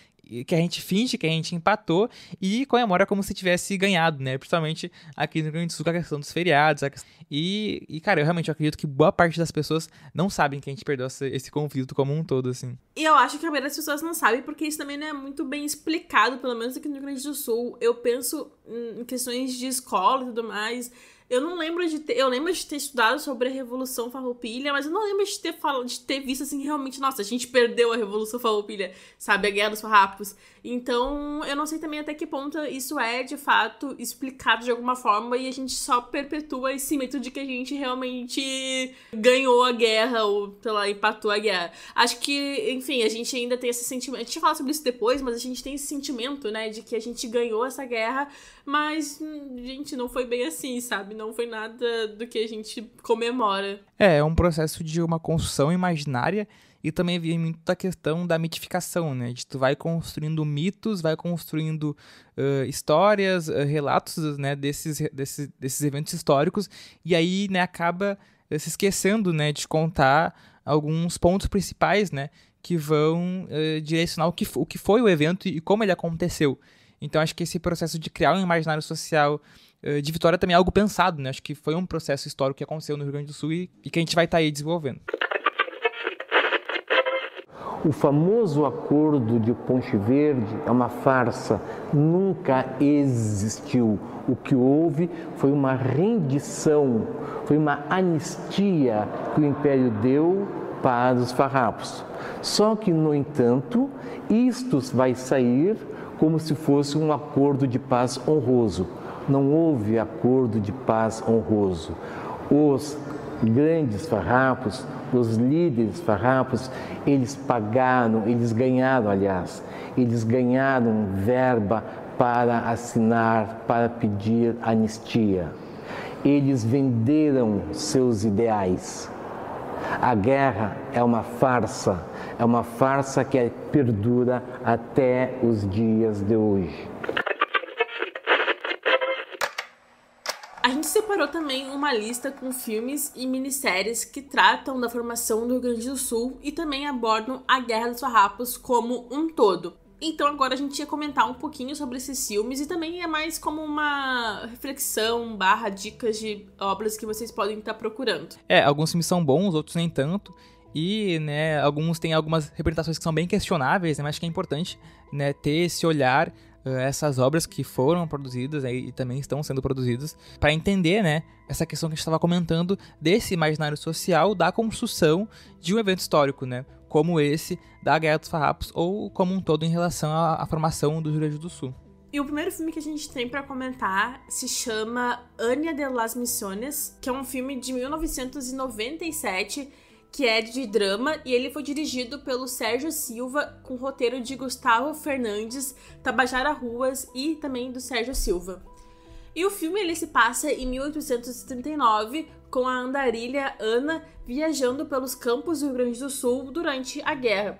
Que a gente finge que a gente empatou e comemora como se tivesse ganhado, né? Principalmente aqui no Rio Grande do Sul, com a questão dos feriados. Cara, eu realmente acredito que boa parte das pessoas não sabem que a gente perdeu esse conflito como um todo, assim. E eu acho que a maioria das pessoas não sabe, porque isso também não é muito bem explicado, pelo menos aqui no Rio Grande do Sul. Eu penso em questões de escola e tudo mais. Eu não lembro eu lembro de ter estudado sobre a Revolução Farroupilha, mas eu não lembro de ter visto, assim, realmente, nossa, a gente perdeu a Revolução Farroupilha, sabe, a Guerra dos Farrapos. Então, eu não sei também até que ponto isso é, de fato, explicado de alguma forma e a gente só perpetua esse mito de que a gente realmente ganhou a guerra ou, sei lá, empatou a guerra. Acho que, enfim, a gente ainda tem esse sentimento, a gente vai falar sobre isso depois, mas a gente tem esse sentimento, né, de que a gente ganhou essa guerra, mas, gente, não foi bem assim, sabe? Não foi nada do que a gente comemora. É um processo de uma construção imaginária e também vem muito da questão da mitificação, né? De tu vai construindo mitos, vai construindo histórias, relatos, né, desses eventos históricos e aí, né, acaba se esquecendo, né, de contar alguns pontos principais, né, que vão direcionar o que foi o evento e como ele aconteceu. Então, acho que esse processo de criar um imaginário social de Vitória também é algo pensado, né? Acho que foi um processo histórico que aconteceu no Rio Grande do Sul e que a gente vai estar aí desenvolvendo. O famoso acordo de Ponte Verde é uma farsa, nunca existiu. O que houve foi uma rendição, foi uma anistia que o Império deu para os farrapos. Só que, no entanto, isto vai sair como se fosse um acordo de paz honroso. Não houve acordo de paz honroso. Os grandes farrapos, os líderes farrapos, eles ganharam verba para assinar, para pedir anistia. Eles venderam seus ideais. A guerra é uma farsa que perdura até os dias de hoje. A gente separou também uma lista com filmes e minisséries que tratam da formação do Rio Grande do Sul e também abordam a Guerra dos Farrapos como um todo. Então agora a gente ia comentar um pouquinho sobre esses filmes e também é mais como uma reflexão / dicas de obras que vocês podem estar procurando. Alguns filmes são bons, outros nem tanto. E, né, alguns têm algumas representações que são bem questionáveis, né, mas acho que é importante, né, ter esse olhar, essas obras que foram produzidas, né, e também estão sendo produzidas, para entender, né, essa questão que a gente estava comentando desse imaginário social, da construção de um evento histórico, né, como esse da Guerra dos Farrapos, ou como um todo em relação à formação do Rio Grande do Sul. E o primeiro filme que a gente tem pra comentar se chama Ania de las Misiones, que é um filme de 1997, que é de drama, e ele foi dirigido pelo Sérgio Silva, com roteiro de Gustavo Fernandes, Tabajara Ruas e também do Sérgio Silva. E o filme ele se passa em 1839, com a andarilha Ana viajando pelos campos do Rio Grande do Sul durante a guerra.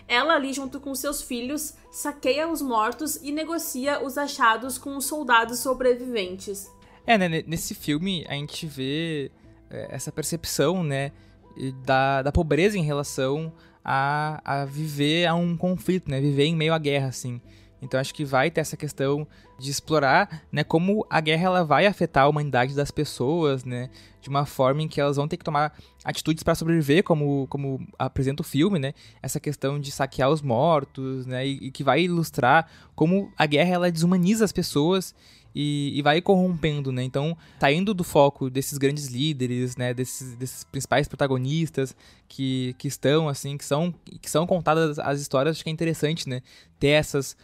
Ela ali, junto com seus filhos, saqueia os mortos e negocia os achados com os soldados sobreviventes. Né, nesse filme a gente vê essa percepção, né, da pobreza em relação a viver a um conflito, né? Viver em meio à guerra, assim. Então acho que vai ter essa questão de explorar, né, como a guerra ela vai afetar a humanidade das pessoas, né, de uma forma em que elas vão ter que tomar atitudes para sobreviver, como apresenta o filme, né, essa questão de saquear os mortos, né, e que vai ilustrar como a guerra ela desumaniza as pessoas e vai corrompendo, né? Então, saindo do foco desses grandes líderes, né, desses principais protagonistas que estão, assim, que são contadas as histórias, acho que é interessante, né, ter essas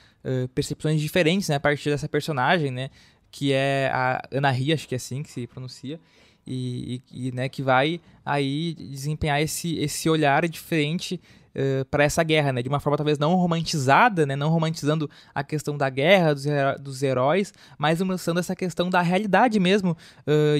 percepções diferentes, né, a partir dessa personagem, né, que é a Anahy, acho que é assim que se pronuncia, e né, que vai aí desempenhar esse olhar diferente para essa guerra, né, de uma forma talvez não romantizada, né, não romantizando a questão da guerra, dos heróis, mas mostrando essa questão da realidade mesmo,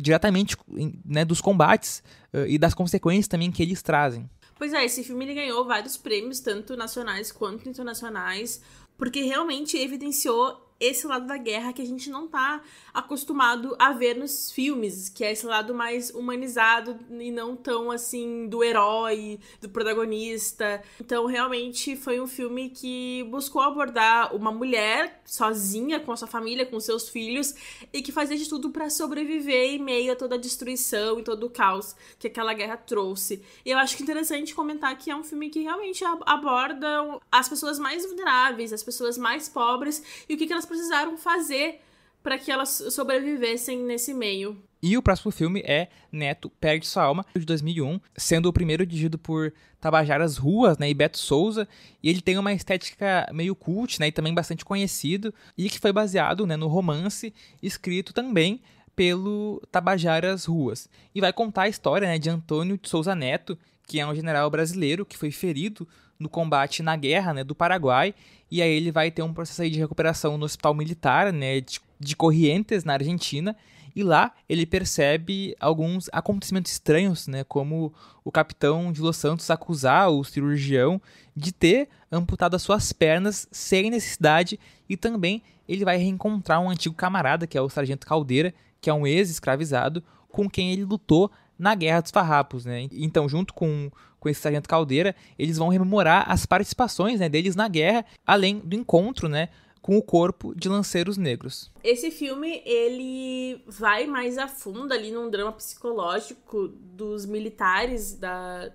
diretamente, né, dos combates e das consequências também que eles trazem. Pois é, esse filme ele ganhou vários prêmios, tanto nacionais quanto internacionais, porque realmente evidenciou esse lado da guerra que a gente não tá acostumado a ver nos filmes, que é esse lado mais humanizado e não tão, assim, do herói, do protagonista. Então, realmente, foi um filme que buscou abordar uma mulher sozinha, com a sua família, com seus filhos, e que fazia de tudo pra sobreviver em meio a toda a destruição e todo o caos que aquela guerra trouxe. E eu acho que é interessante comentar que é um filme que realmente aborda as pessoas mais vulneráveis, as pessoas mais pobres, e o que elas precisaram fazer para que elas sobrevivessem nesse meio. E o próximo filme é Neto Perde Sua Alma, de 2001, sendo o primeiro dirigido por Tabajaras Ruas, né, e Beto Souza, e ele tem uma estética meio cult, né, e também bastante conhecido, e que foi baseado, né, no romance escrito também pelo Tabajaras Ruas. E vai contar a história, né, de Antônio de Souza Neto, que é um general brasileiro que foi ferido no combate na guerra, né, do Paraguai, e aí ele vai ter um processo aí de recuperação no hospital militar, né, de Corrientes, na Argentina, e lá ele percebe alguns acontecimentos estranhos, né, como o capitão de Los Santos acusar o cirurgião de ter amputado as suas pernas sem necessidade, e também ele vai reencontrar um antigo camarada, que é o Sargento Caldeira, que é um ex-escravizado, com quem ele lutou na Guerra dos Farrapos, né? Então, junto com esse Sargento Caldeira, eles vão rememorar as participações, né, deles na guerra, além do encontro, né, com o corpo de lanceiros negros. Esse filme, ele vai mais a fundo ali num drama psicológico dos militares da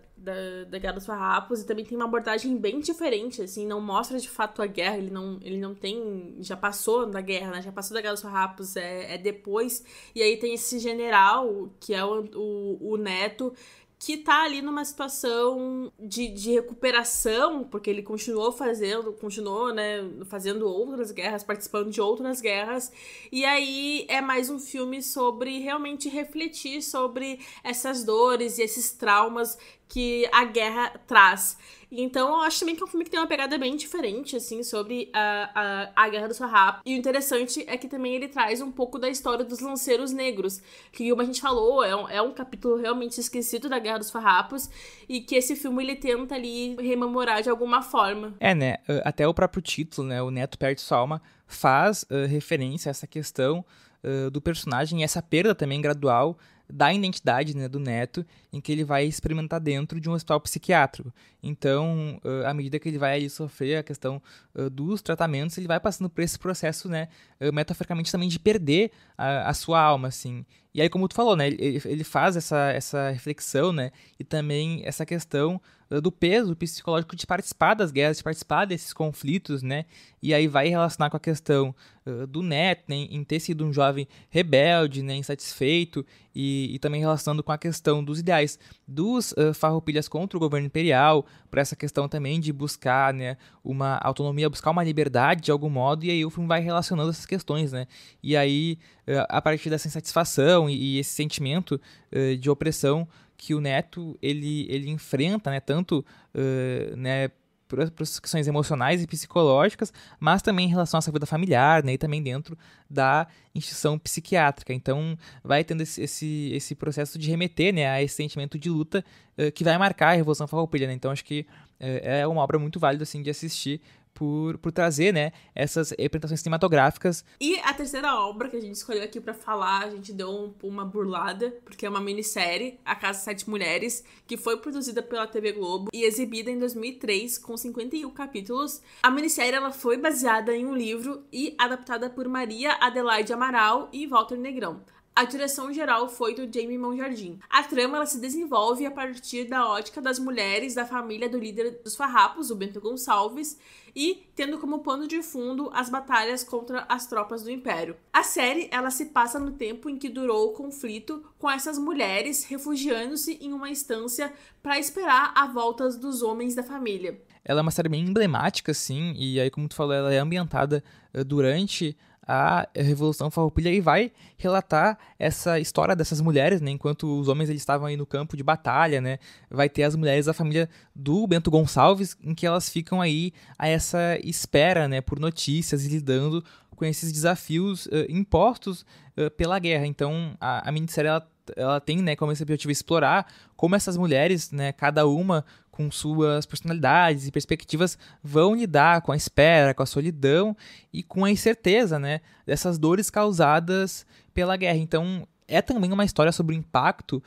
Guerra dos Farrapos, e também tem uma abordagem bem diferente, assim, não mostra de fato a guerra, ele não tem, já passou da guerra, né, já passou da Guerra dos Farrapos, é depois, e aí tem esse general, que é o Neto, que tá ali numa situação de recuperação, porque ele continuou, né, fazendo outras guerras, participando de outras guerras, e aí é mais um filme sobre realmente refletir sobre essas dores e esses traumas que a guerra traz. Então, eu acho também que é um filme que tem uma pegada bem diferente, assim, sobre a Guerra dos Farrapos. E o interessante é que também ele traz um pouco da história dos lanceiros negros, que, como a gente falou, é um capítulo realmente esquecido da Guerra dos Farrapos, e que esse filme, ele tenta ali rememorar de alguma forma. É, né, até o próprio título, né, o Neto Perde Sua Alma, faz referência a essa questão do personagem, e essa perda também gradual da identidade, né, do Neto, em que ele vai experimentar dentro de um hospital psiquiátrico. Então, à medida que ele vai ali sofrer a questão dos tratamentos, ele vai passando por esse processo, né, metaforicamente também de perder a sua alma, assim. E aí, como tu falou, né, ele faz essa reflexão, né, e também essa questão do peso psicológico de participar das guerras, de participar desses conflitos, né, e aí vai relacionar com a questão do Neto, né, em ter sido um jovem rebelde, né, insatisfeito, e também relacionando com a questão dos ideais dos farroupilhas contra o governo imperial, por essa questão também de buscar, né, uma autonomia, buscar uma liberdade de algum modo, e aí o filme vai relacionando essas questões, né, e aí a partir dessa insatisfação e esse sentimento de opressão que o Neto ele enfrenta, né, tanto né, por questões emocionais e psicológicas, mas também em relação à sua vida familiar, né, e também dentro da instituição psiquiátrica. Então, vai tendo esse processo de remeter, né, a esse sentimento de luta que vai marcar a Revolução Farroupilha, né? Então, acho que é uma obra muito válida, assim, de assistir por trazer, né, essas representações cinematográficas. E a terceira obra que a gente escolheu aqui pra falar, a gente deu uma burlada, porque é uma minissérie, A Casa das Sete Mulheres, que foi produzida pela TV Globo e exibida em 2003, com 51 capítulos. A minissérie ela foi baseada em um livro e adaptada por Maria Adelaide Amaral e Walter Negrão. A direção geral foi do Jaime Monjardim. A trama ela se desenvolve a partir da ótica das mulheres da família do líder dos farrapos, o Bento Gonçalves, e tendo como pano de fundo as batalhas contra as tropas do Império. A série ela se passa no tempo em que durou o conflito, com essas mulheres refugiando-se em uma estância para esperar a volta dos homens da família. Ela é uma série bem emblemática, assim, e aí, como tu falou, ela é ambientada durante a Revolução Farroupilha e vai relatar essa história dessas mulheres, né? Enquanto os homens eles estavam aí no campo de batalha, né? Vai ter as mulheres da família do Bento Gonçalves, em que elas ficam aí a essa espera, né? Por notícias e lidando com esses desafios impostos pela guerra. Então, a minissérie ela tem, né, como esse objetivo explorar como essas mulheres, né, cada uma com suas personalidades e perspectivas, vão lidar com a espera, com a solidão e com a incerteza, né, dessas dores causadas pela guerra. Então, é também uma história sobre o impacto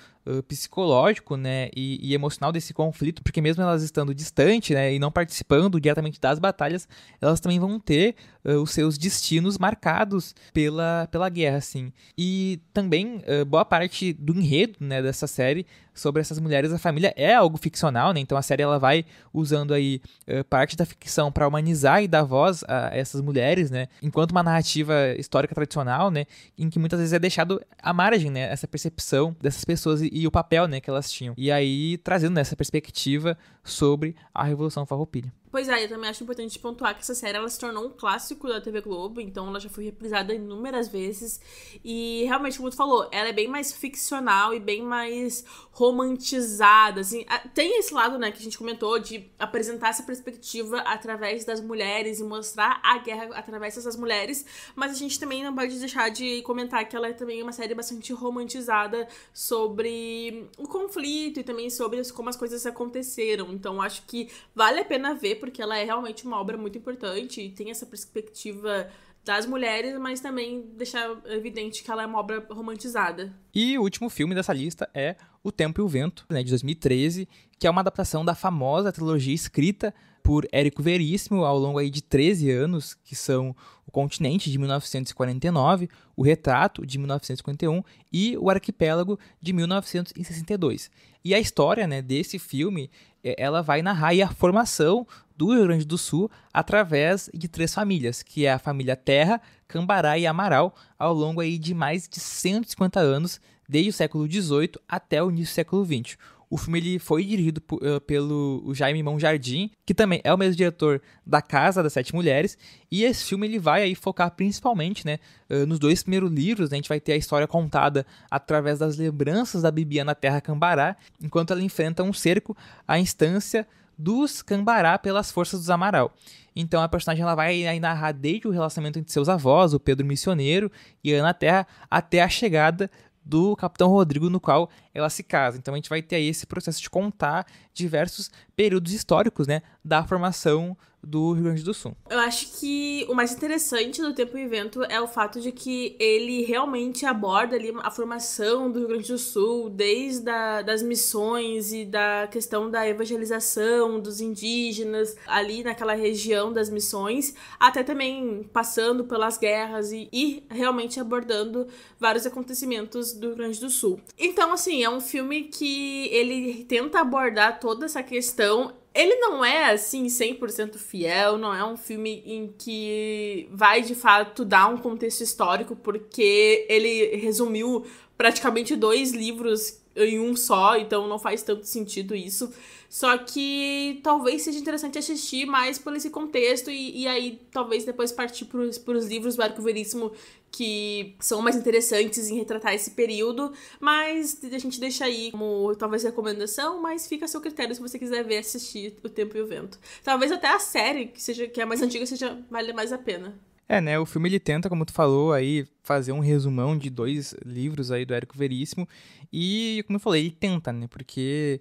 psicológico, né, e emocional desse conflito, porque mesmo elas estando distante, né, e não participando diretamente das batalhas, elas também vão ter os seus destinos marcados pela guerra, assim. E também boa parte do enredo, né, dessa série sobre essas mulheres da família é algo ficcional, né, então a série ela vai usando aí parte da ficção para humanizar e dar voz a essas mulheres, né, enquanto uma narrativa histórica tradicional, né, em que muitas vezes é deixado à margem, né, essa percepção dessas pessoas e o papel, né, que elas tinham. E aí, trazendo essa perspectiva sobre a Revolução Farroupilha. Pois é, eu também acho importante pontuar que essa série ela se tornou um clássico da TV Globo, então ela já foi reprisada inúmeras vezes e realmente, como tu falou, ela é bem mais ficcional e bem mais romantizada, assim. Tem esse lado, né, que a gente comentou de apresentar essa perspectiva através das mulheres e mostrar a guerra através dessas mulheres, mas a gente também não pode deixar de comentar que ela é também uma série bastante romantizada sobre o conflito e também sobre como as coisas aconteceram, então acho que vale a pena ver, porque ela é realmente uma obra muito importante e tem essa perspectiva das mulheres, mas também deixar evidente que ela é uma obra romantizada. E o último filme dessa lista é O Tempo e o Vento, né, de 2013, que é uma adaptação da famosa trilogia escrita por Érico Veríssimo ao longo aí de 13 anos, que são O Continente, de 1949, O Retrato, de 1951 e O Arquipélago, de 1962. E a história, né, desse filme, ela vai narrar aí a formação do Rio Grande do Sul através de 3 famílias, que é a família Terra, Cambará e Amaral, ao longo aí de mais de 150 anos, desde o século XVIII até o início do século XX. O filme ele foi dirigido pelo Jaime Monjardim, que também é o mesmo diretor da Casa das Sete Mulheres, e esse filme ele vai aí focar principalmente, né, nos 2 primeiros livros, né, a gente vai ter a história contada através das lembranças da Bibiana Terra Cambará, enquanto ela enfrenta um cerco à instância dos Cambará pelas forças dos Amaral. Então a personagem ela vai aí narrar desde o relacionamento entre seus avós, o Pedro Missioneiro e a Ana Terra, até a chegada do Capitão Rodrigo, no qual ela se casa. Então a gente vai ter aí esse processo de contar diversos períodos históricos, né, da formação do Rio Grande do Sul. Eu acho que o mais interessante do Tempo e Vento é o fato de que ele realmente aborda ali a formação do Rio Grande do Sul, desde das missões e da questão da evangelização dos indígenas ali naquela região das missões, até também passando pelas guerras e realmente abordando vários acontecimentos do Rio Grande do Sul. Então, assim, é um filme que ele tenta abordar toda essa questão. Ele não é, assim, 100% fiel, não é um filme em que vai, de fato, dar um contexto histórico, porque ele resumiu praticamente 2 livros em um só, então não faz tanto sentido isso. Só que talvez seja interessante assistir mais por esse contexto e aí talvez depois partir pros livros do Érico Veríssimo, que são mais interessantes em retratar esse período, mas a gente deixa aí como talvez recomendação, mas fica a seu critério se você quiser ver, assistir O Tempo e o Vento. Talvez até a série, que é mais antiga, vale mais a pena. Né, o filme ele tenta, como tu falou, aí fazer um resumão de 2 livros aí do Érico Veríssimo e, como eu falei, ele tenta, né, porque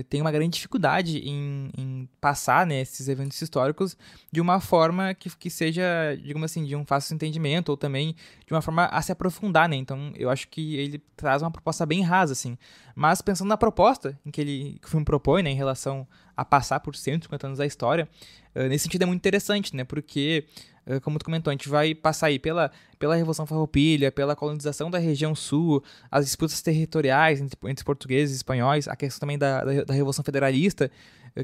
tem uma grande dificuldade em passar, né, esses eventos históricos de uma forma que seja, digamos assim, de um fácil entendimento, ou também de uma forma a se aprofundar, né? Então, eu acho que ele traz uma proposta bem rasa, assim. Mas pensando na proposta que o filme propõe, né, em relação a passar por 150 anos da história, nesse sentido é muito interessante, né? Porque, como tu comentou, a gente vai passar aí pela Revolução Farroupilha, pela colonização da região sul, as disputas territoriais entre portugueses e espanhóis, a questão também da Revolução Federalista,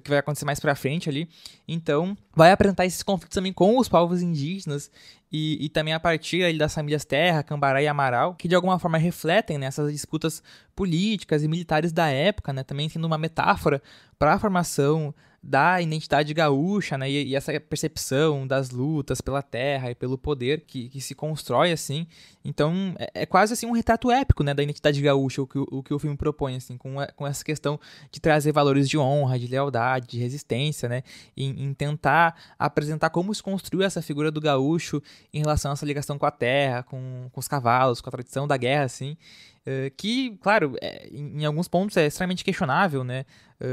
que vai acontecer mais pra frente ali. Então, vai apresentar esses conflitos também com os povos indígenas e também a partir ali das famílias Terra, Cambará e Amaral, que de alguma forma refletem, né, essas disputas políticas e militares da época, né, também sendo uma metáfora para a formação da identidade gaúcha, né, e essa percepção das lutas pela terra e pelo poder que se constrói, assim. Então, é quase assim um retrato épico, né, da identidade gaúcha, o que o filme propõe, assim, com essa questão de trazer valores de honra, de lealdade, de resistência, né, em tentar apresentar como se construiu essa figura do gaúcho em relação a essa ligação com a terra, com os cavalos, com a tradição da guerra, assim, que, claro, em alguns pontos é extremamente questionável, né,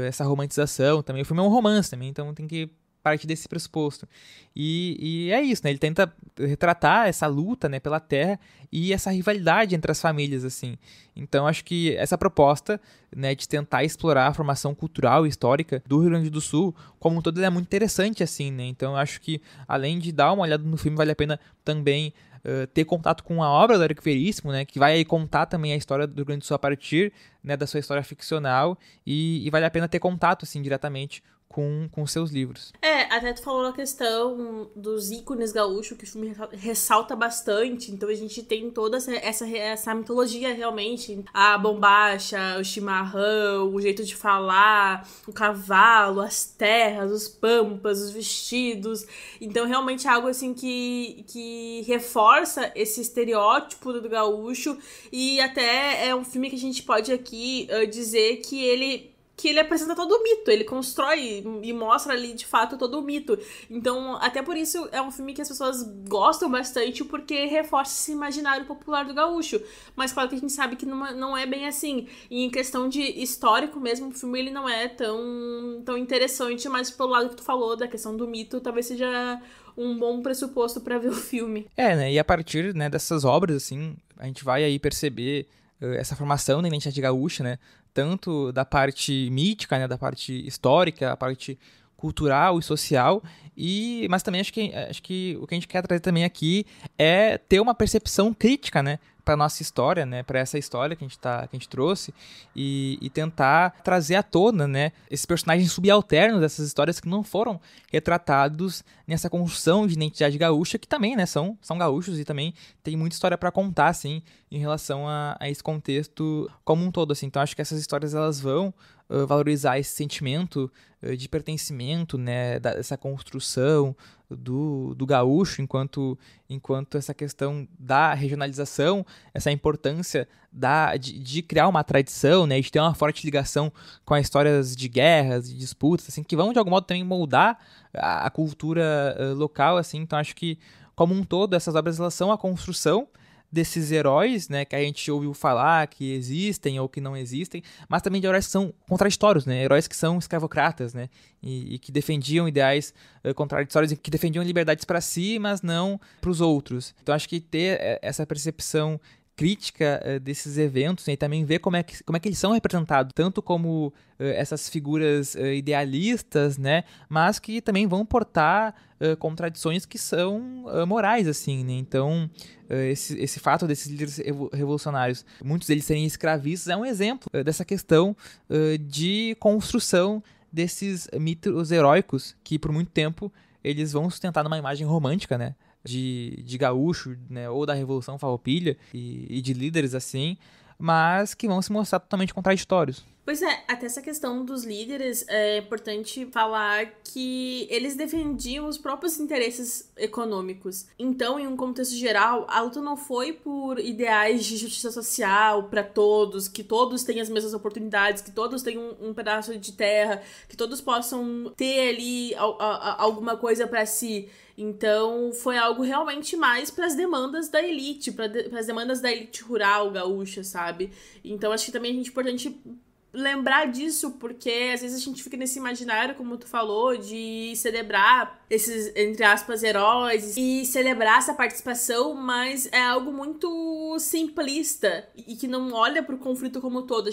essa romantização também. O filme é um romance também, então tem que partir desse pressuposto. E é isso, né, ele tenta retratar essa luta, né, pela terra e essa rivalidade entre as famílias, assim. Então acho que essa proposta, né, de tentar explorar a formação cultural e histórica do Rio Grande do Sul como um todo, ela é muito interessante, assim, né. Então acho que, além de dar uma olhada no filme, vale a pena também ter contato com a obra do Érico Veríssimo, né, que vai aí contar também a história do Rio Grande do Sul a partir, né, da sua história ficcional, e vale a pena ter contato, assim, diretamente com seus livros. Até tu falou a questão dos ícones gaúchos, que o filme ressalta bastante, então a gente tem toda essa mitologia realmente, a bombacha, o chimarrão, o jeito de falar, o cavalo, as terras, os pampas, os vestidos, então realmente é algo assim que reforça esse estereótipo do gaúcho, e até é um filme que a gente pode aqui dizer que ele apresenta todo o mito, ele constrói e mostra ali, de fato, todo o mito. Então, até por isso, é um filme que as pessoas gostam bastante, porque reforça esse imaginário popular do gaúcho. Mas claro que a gente sabe que não é bem assim. E em questão de histórico mesmo, o filme ele não é tão interessante, mas pelo lado que tu falou, da questão do mito, talvez seja um bom pressuposto para ver o filme. Né, e a partir, né, dessas obras, assim, a gente vai aí perceber essa formação da identidade gaúcha, né, tanto da parte mítica, né, da parte histórica, a parte cultural e social, mas também acho que o que a gente quer trazer também aqui é ter uma percepção crítica, né, para nossa história, né, para essa história que a gente trouxe, e tentar trazer à tona, né, esses personagens subalternos dessas histórias que não foram retratados nessa construção de identidade gaúcha, que também, né, são gaúchos e também tem muita história para contar, assim, em relação a esse contexto como um todo, assim. Então acho que essas histórias elas vão valorizar esse sentimento de pertencimento, né, dessa construção do gaúcho, enquanto essa questão da regionalização, essa importância de criar uma tradição, né, de ter uma forte ligação com as histórias de guerras, de disputas, assim, que vão de algum modo também moldar a cultura local, assim. Então acho que, como um todo, essas obras elas são a construção desses heróis, né, que a gente ouviu falar que existem ou que não existem, mas também de heróis que são contraditórios, né, heróis que são escravocratas, né, e que defendiam ideais contraditórios, e que defendiam liberdades para si, mas não para os outros. Então acho que ter essa percepção crítica desses eventos, né, e também ver como é que eles são representados, tanto como essas figuras idealistas, né, mas que também vão portar contradições que são morais, assim, né. Então esse fato desses líderes revolucionários, muitos deles serem escravistas, é um exemplo dessa questão de construção desses mitos heróicos que por muito tempo eles vão sustentar numa imagem romântica, né, de gaúcho, né, ou da Revolução Farroupilha e de líderes assim, mas que vão se mostrar totalmente contraditórios. Pois é, até essa questão dos líderes, é importante falar que eles defendiam os próprios interesses econômicos. Então, em um contexto geral, a luta não foi por ideais de justiça social para todos, que todos tenham as mesmas oportunidades, que todos tenham um pedaço de terra, que todos possam ter ali alguma coisa para si. Então, foi algo realmente mais para as demandas da elite, para as demandas da elite rural gaúcha, sabe? Então, acho que também é importante lembrar disso, porque às vezes a gente fica nesse imaginário, como tu falou, de celebrar esses, entre aspas, heróis e celebrar essa participação, mas é algo muito simplista e que não olha pro conflito como um todo.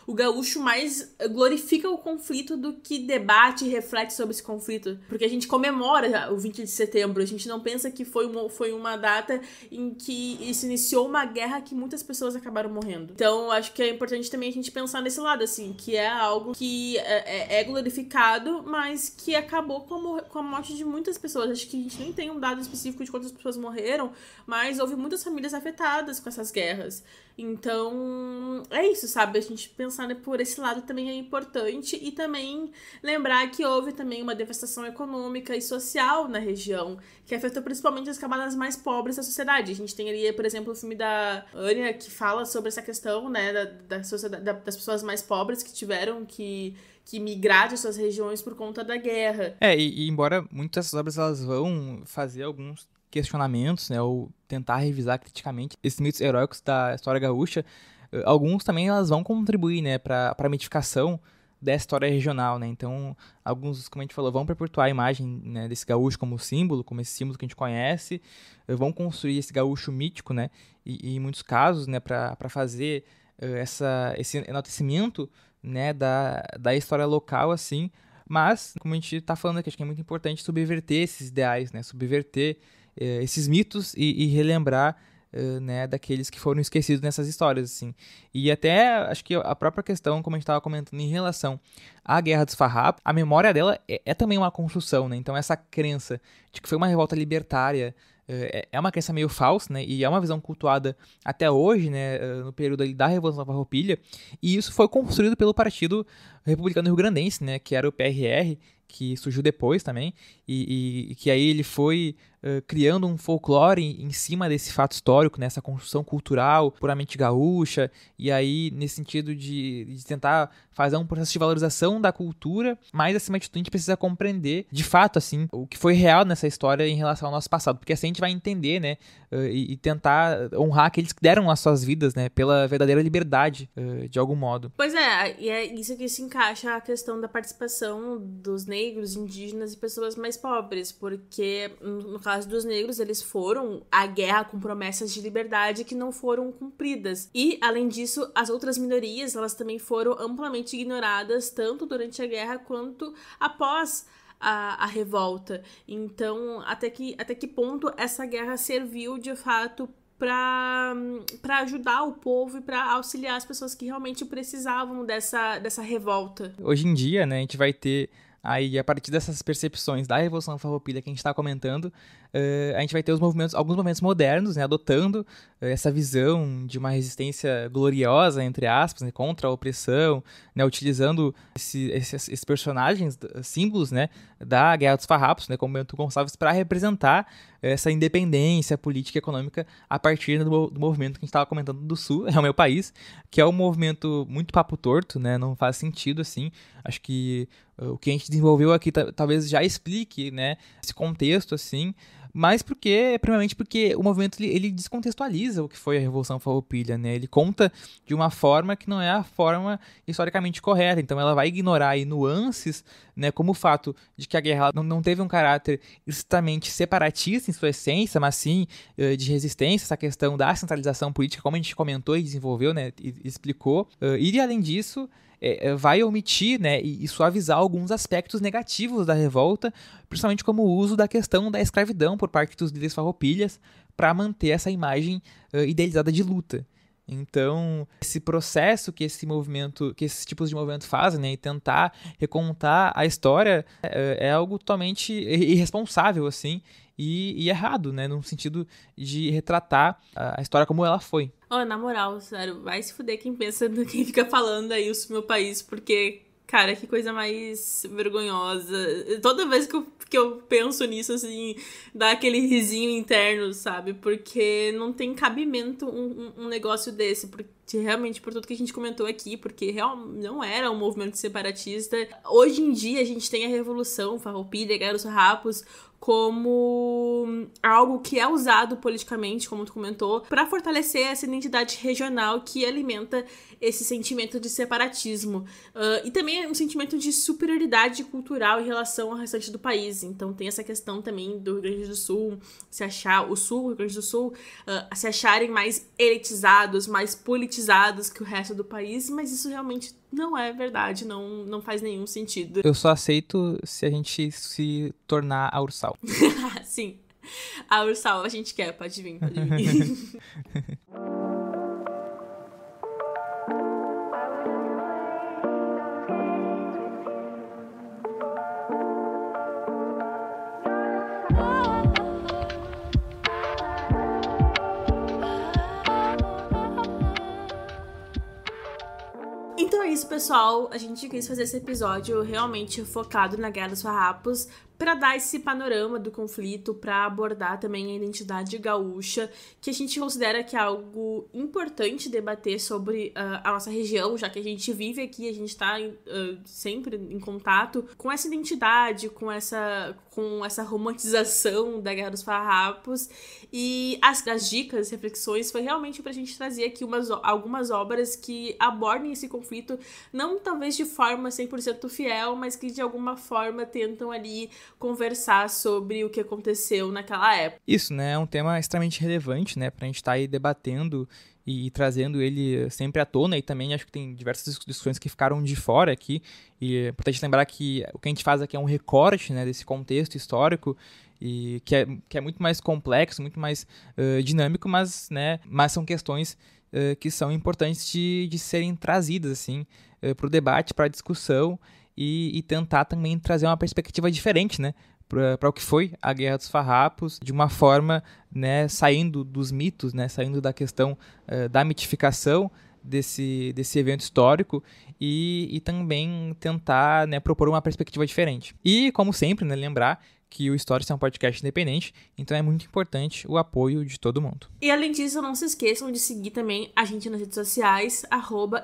O gaúcho mais glorifica o conflito do que debate e reflete sobre esse conflito, porque a gente comemora o 20 de setembro, a gente não pensa que foi uma data em que se iniciou uma guerra que muitas pessoas acabaram morrendo. Então, acho que é importante também a gente pensar nesse lado, assim, que é algo que é glorificado, mas que acabou com a morte de muitas pessoas. Acho que a gente nem tem um dado específico de quantas pessoas morreram, mas houve muitas famílias afetadas com essas guerras. Então, é isso, sabe? A gente pensar, né, por esse lado também é importante, e também lembrar que houve também uma devastação econômica e social na região, que afetou principalmente as camadas mais pobres da sociedade. A gente tem ali, por exemplo, o filme da Anya, que fala sobre essa questão, né, das pessoas mais pobres que tiveram que migrar de suas regiões por conta da guerra. E embora muitas dessas obras elas vão fazer alguns questionamentos, né, ou tentar revisar criticamente esses mitos heróicos da história gaúcha, alguns também elas vão contribuir, né, para a mitificação dessa história regional, né? Então, alguns, como a gente falou, vão perpetuar a imagem, né, desse gaúcho como símbolo, como esse símbolo que a gente conhece, vão construir esse gaúcho mítico, né? E em muitos casos, né, para fazer esse enaltecimento, né, da história local, assim. Mas, como a gente está falando aqui, acho que é muito importante subverter esses ideais, né? Subverter esses mitos e relembrar, né, daqueles que foram esquecidos nessas histórias, assim. E até, acho que a própria questão, como a gente estava comentando, em relação à Guerra dos Farrapos, a memória dela é também uma construção, né? Então essa crença de que foi uma revolta libertária é uma crença meio falsa, né? E é uma visão cultuada até hoje, né? No período ali da Revolução Farroupilha, e isso foi construído pelo Partido Republicano Rio-Grandense, né? Que era o PRR, que surgiu depois também, e que aí ele foi criando um folclore em cima desse fato histórico, nessa construção cultural puramente gaúcha, e aí nesse sentido de tentar fazer um processo de valorização da cultura, mas acima de tudo a gente precisa compreender de fato, assim, o que foi real nessa história em relação ao nosso passado, porque assim a gente vai entender, né, e tentar honrar aqueles que deram as suas vidas, né, pela verdadeira liberdade, de algum modo. Pois é, e é isso que se encaixa a questão da participação dos negros, indígenas e pessoas mais pobres, porque no caso dos negros, eles foram à guerra com promessas de liberdade que não foram cumpridas. E, além disso, as outras minorias, elas também foram amplamente ignoradas, tanto durante a guerra quanto após a revolta. Então, até que ponto essa guerra serviu, de fato, para ajudar o povo e para auxiliar as pessoas que realmente precisavam dessa revolta. Hoje em dia, né, a gente vai ter aí, a partir dessas percepções da Revolução Farroupilha que a gente está comentando, a gente vai ter alguns movimentos modernos, né, adotando essa visão de uma resistência gloriosa, entre aspas, né, contra a opressão, né, utilizando esses personagens, símbolos, né, da Guerra dos Farrapos, né, como Bento Gonçalves, para representar essa independência política e econômica a partir do movimento que a gente estava comentando do Sul, é o meu país, que é um movimento muito papo torto, né, não faz sentido, assim. Acho que o que a gente desenvolveu aqui talvez já explique, né, esse contexto, assim, mas primeiramente porque o movimento ele descontextualiza o que foi a Revolução Farroupilha, né? Ele conta de uma forma que não é a forma historicamente correta, então ela vai ignorar aí nuances, né, como o fato de que a guerra não teve um caráter estritamente separatista em sua essência, mas sim de resistência, essa questão da centralização política, como a gente comentou e desenvolveu, né, e explicou, e além disso, vai omitir, né, e suavizar alguns aspectos negativos da revolta, principalmente como o uso da questão da escravidão por parte dos líderes farroupilhas para manter essa imagem idealizada de luta. Então, esse processo que esses tipos de movimento fazem, né, e tentar recontar a história é algo totalmente irresponsável, assim, e errado, né, no sentido de retratar a história como ela foi. Na moral, sério, vai se fuder quem quem fica falando aí o meu país, porque, cara, que coisa mais vergonhosa. Toda vez que eu penso nisso, assim, dá aquele risinho interno, sabe? Porque não tem cabimento um negócio desse. Porque, realmente por tudo que a gente comentou aqui, porque não era um movimento separatista. Hoje em dia a gente tem a Revolução Farroupilha, Guerra dos Farrapos, como algo que é usado politicamente, como tu comentou, para fortalecer essa identidade regional que alimenta esse sentimento de separatismo. E também um sentimento de superioridade cultural em relação ao restante do país. Então tem essa questão também do Rio Grande do Sul, o Rio Grande do Sul, se acharem mais elitizados, mais politizados que o resto do país, mas isso realmente não é verdade, não faz nenhum sentido. Eu só aceito se a gente se tornar a Ursal. Sim, a Ursal a gente quer, pode vir. Então é isso, pessoal. A gente quis fazer esse episódio realmente focado na Guerra dos Farrapos para dar esse panorama do conflito, para abordar também a identidade gaúcha, que a gente considera que é algo importante debater sobre a nossa região, já que a gente vive aqui, a gente está sempre em contato com essa identidade, com essa romantização da Guerra dos Farrapos. E as dicas, reflexões, foi realmente pra gente trazer aqui algumas obras que abordem esse conflito, não talvez de forma 100% fiel, mas que de alguma forma tentam ali conversar sobre o que aconteceu naquela época. Isso, né, é um tema extremamente relevante, né, pra gente estar aí debatendo e trazendo ele sempre à tona, e também acho que tem diversas discussões que ficaram de fora aqui, e é importante lembrar que o que a gente faz aqui é um recorte, né, desse contexto histórico, e que é muito mais complexo, muito mais dinâmico, mas são questões que são importantes de serem trazidas assim, para o debate, para a discussão, e tentar também trazer uma perspectiva diferente, né, para o que foi a Guerra dos Farrapos, de uma forma, né, saindo dos mitos, né, saindo da questão da mitificação desse evento histórico, e também tentar, né, propor uma perspectiva diferente. E, como sempre, né, lembrar que o Stories é um podcast independente, então é muito importante o apoio de todo mundo. E além disso, não se esqueçam de seguir também a gente nas redes sociais,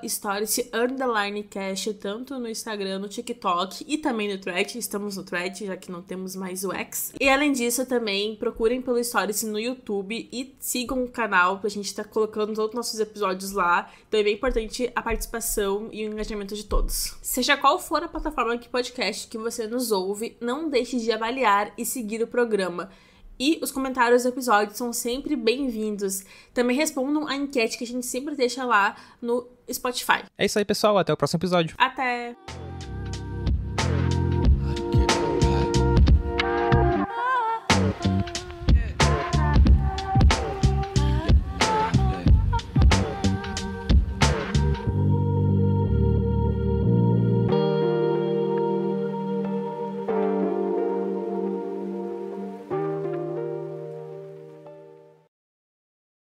@stories_cast, tanto no Instagram, no TikTok e também no Thread. Estamos no Thread, já que não temos mais o X. E além disso, também procurem pelo Stories no YouTube e sigam o canal, pra gente estar colocando todos os nossos episódios lá. Então é bem importante a participação e o engajamento de todos. Seja qual for a plataforma de podcast que você nos ouve, não deixe de avaliar e seguir o programa. E os comentários do episódio são sempre bem-vindos. Também respondam a enquete que a gente sempre deixa lá no Spotify. É isso aí, pessoal. Até o próximo episódio. Até!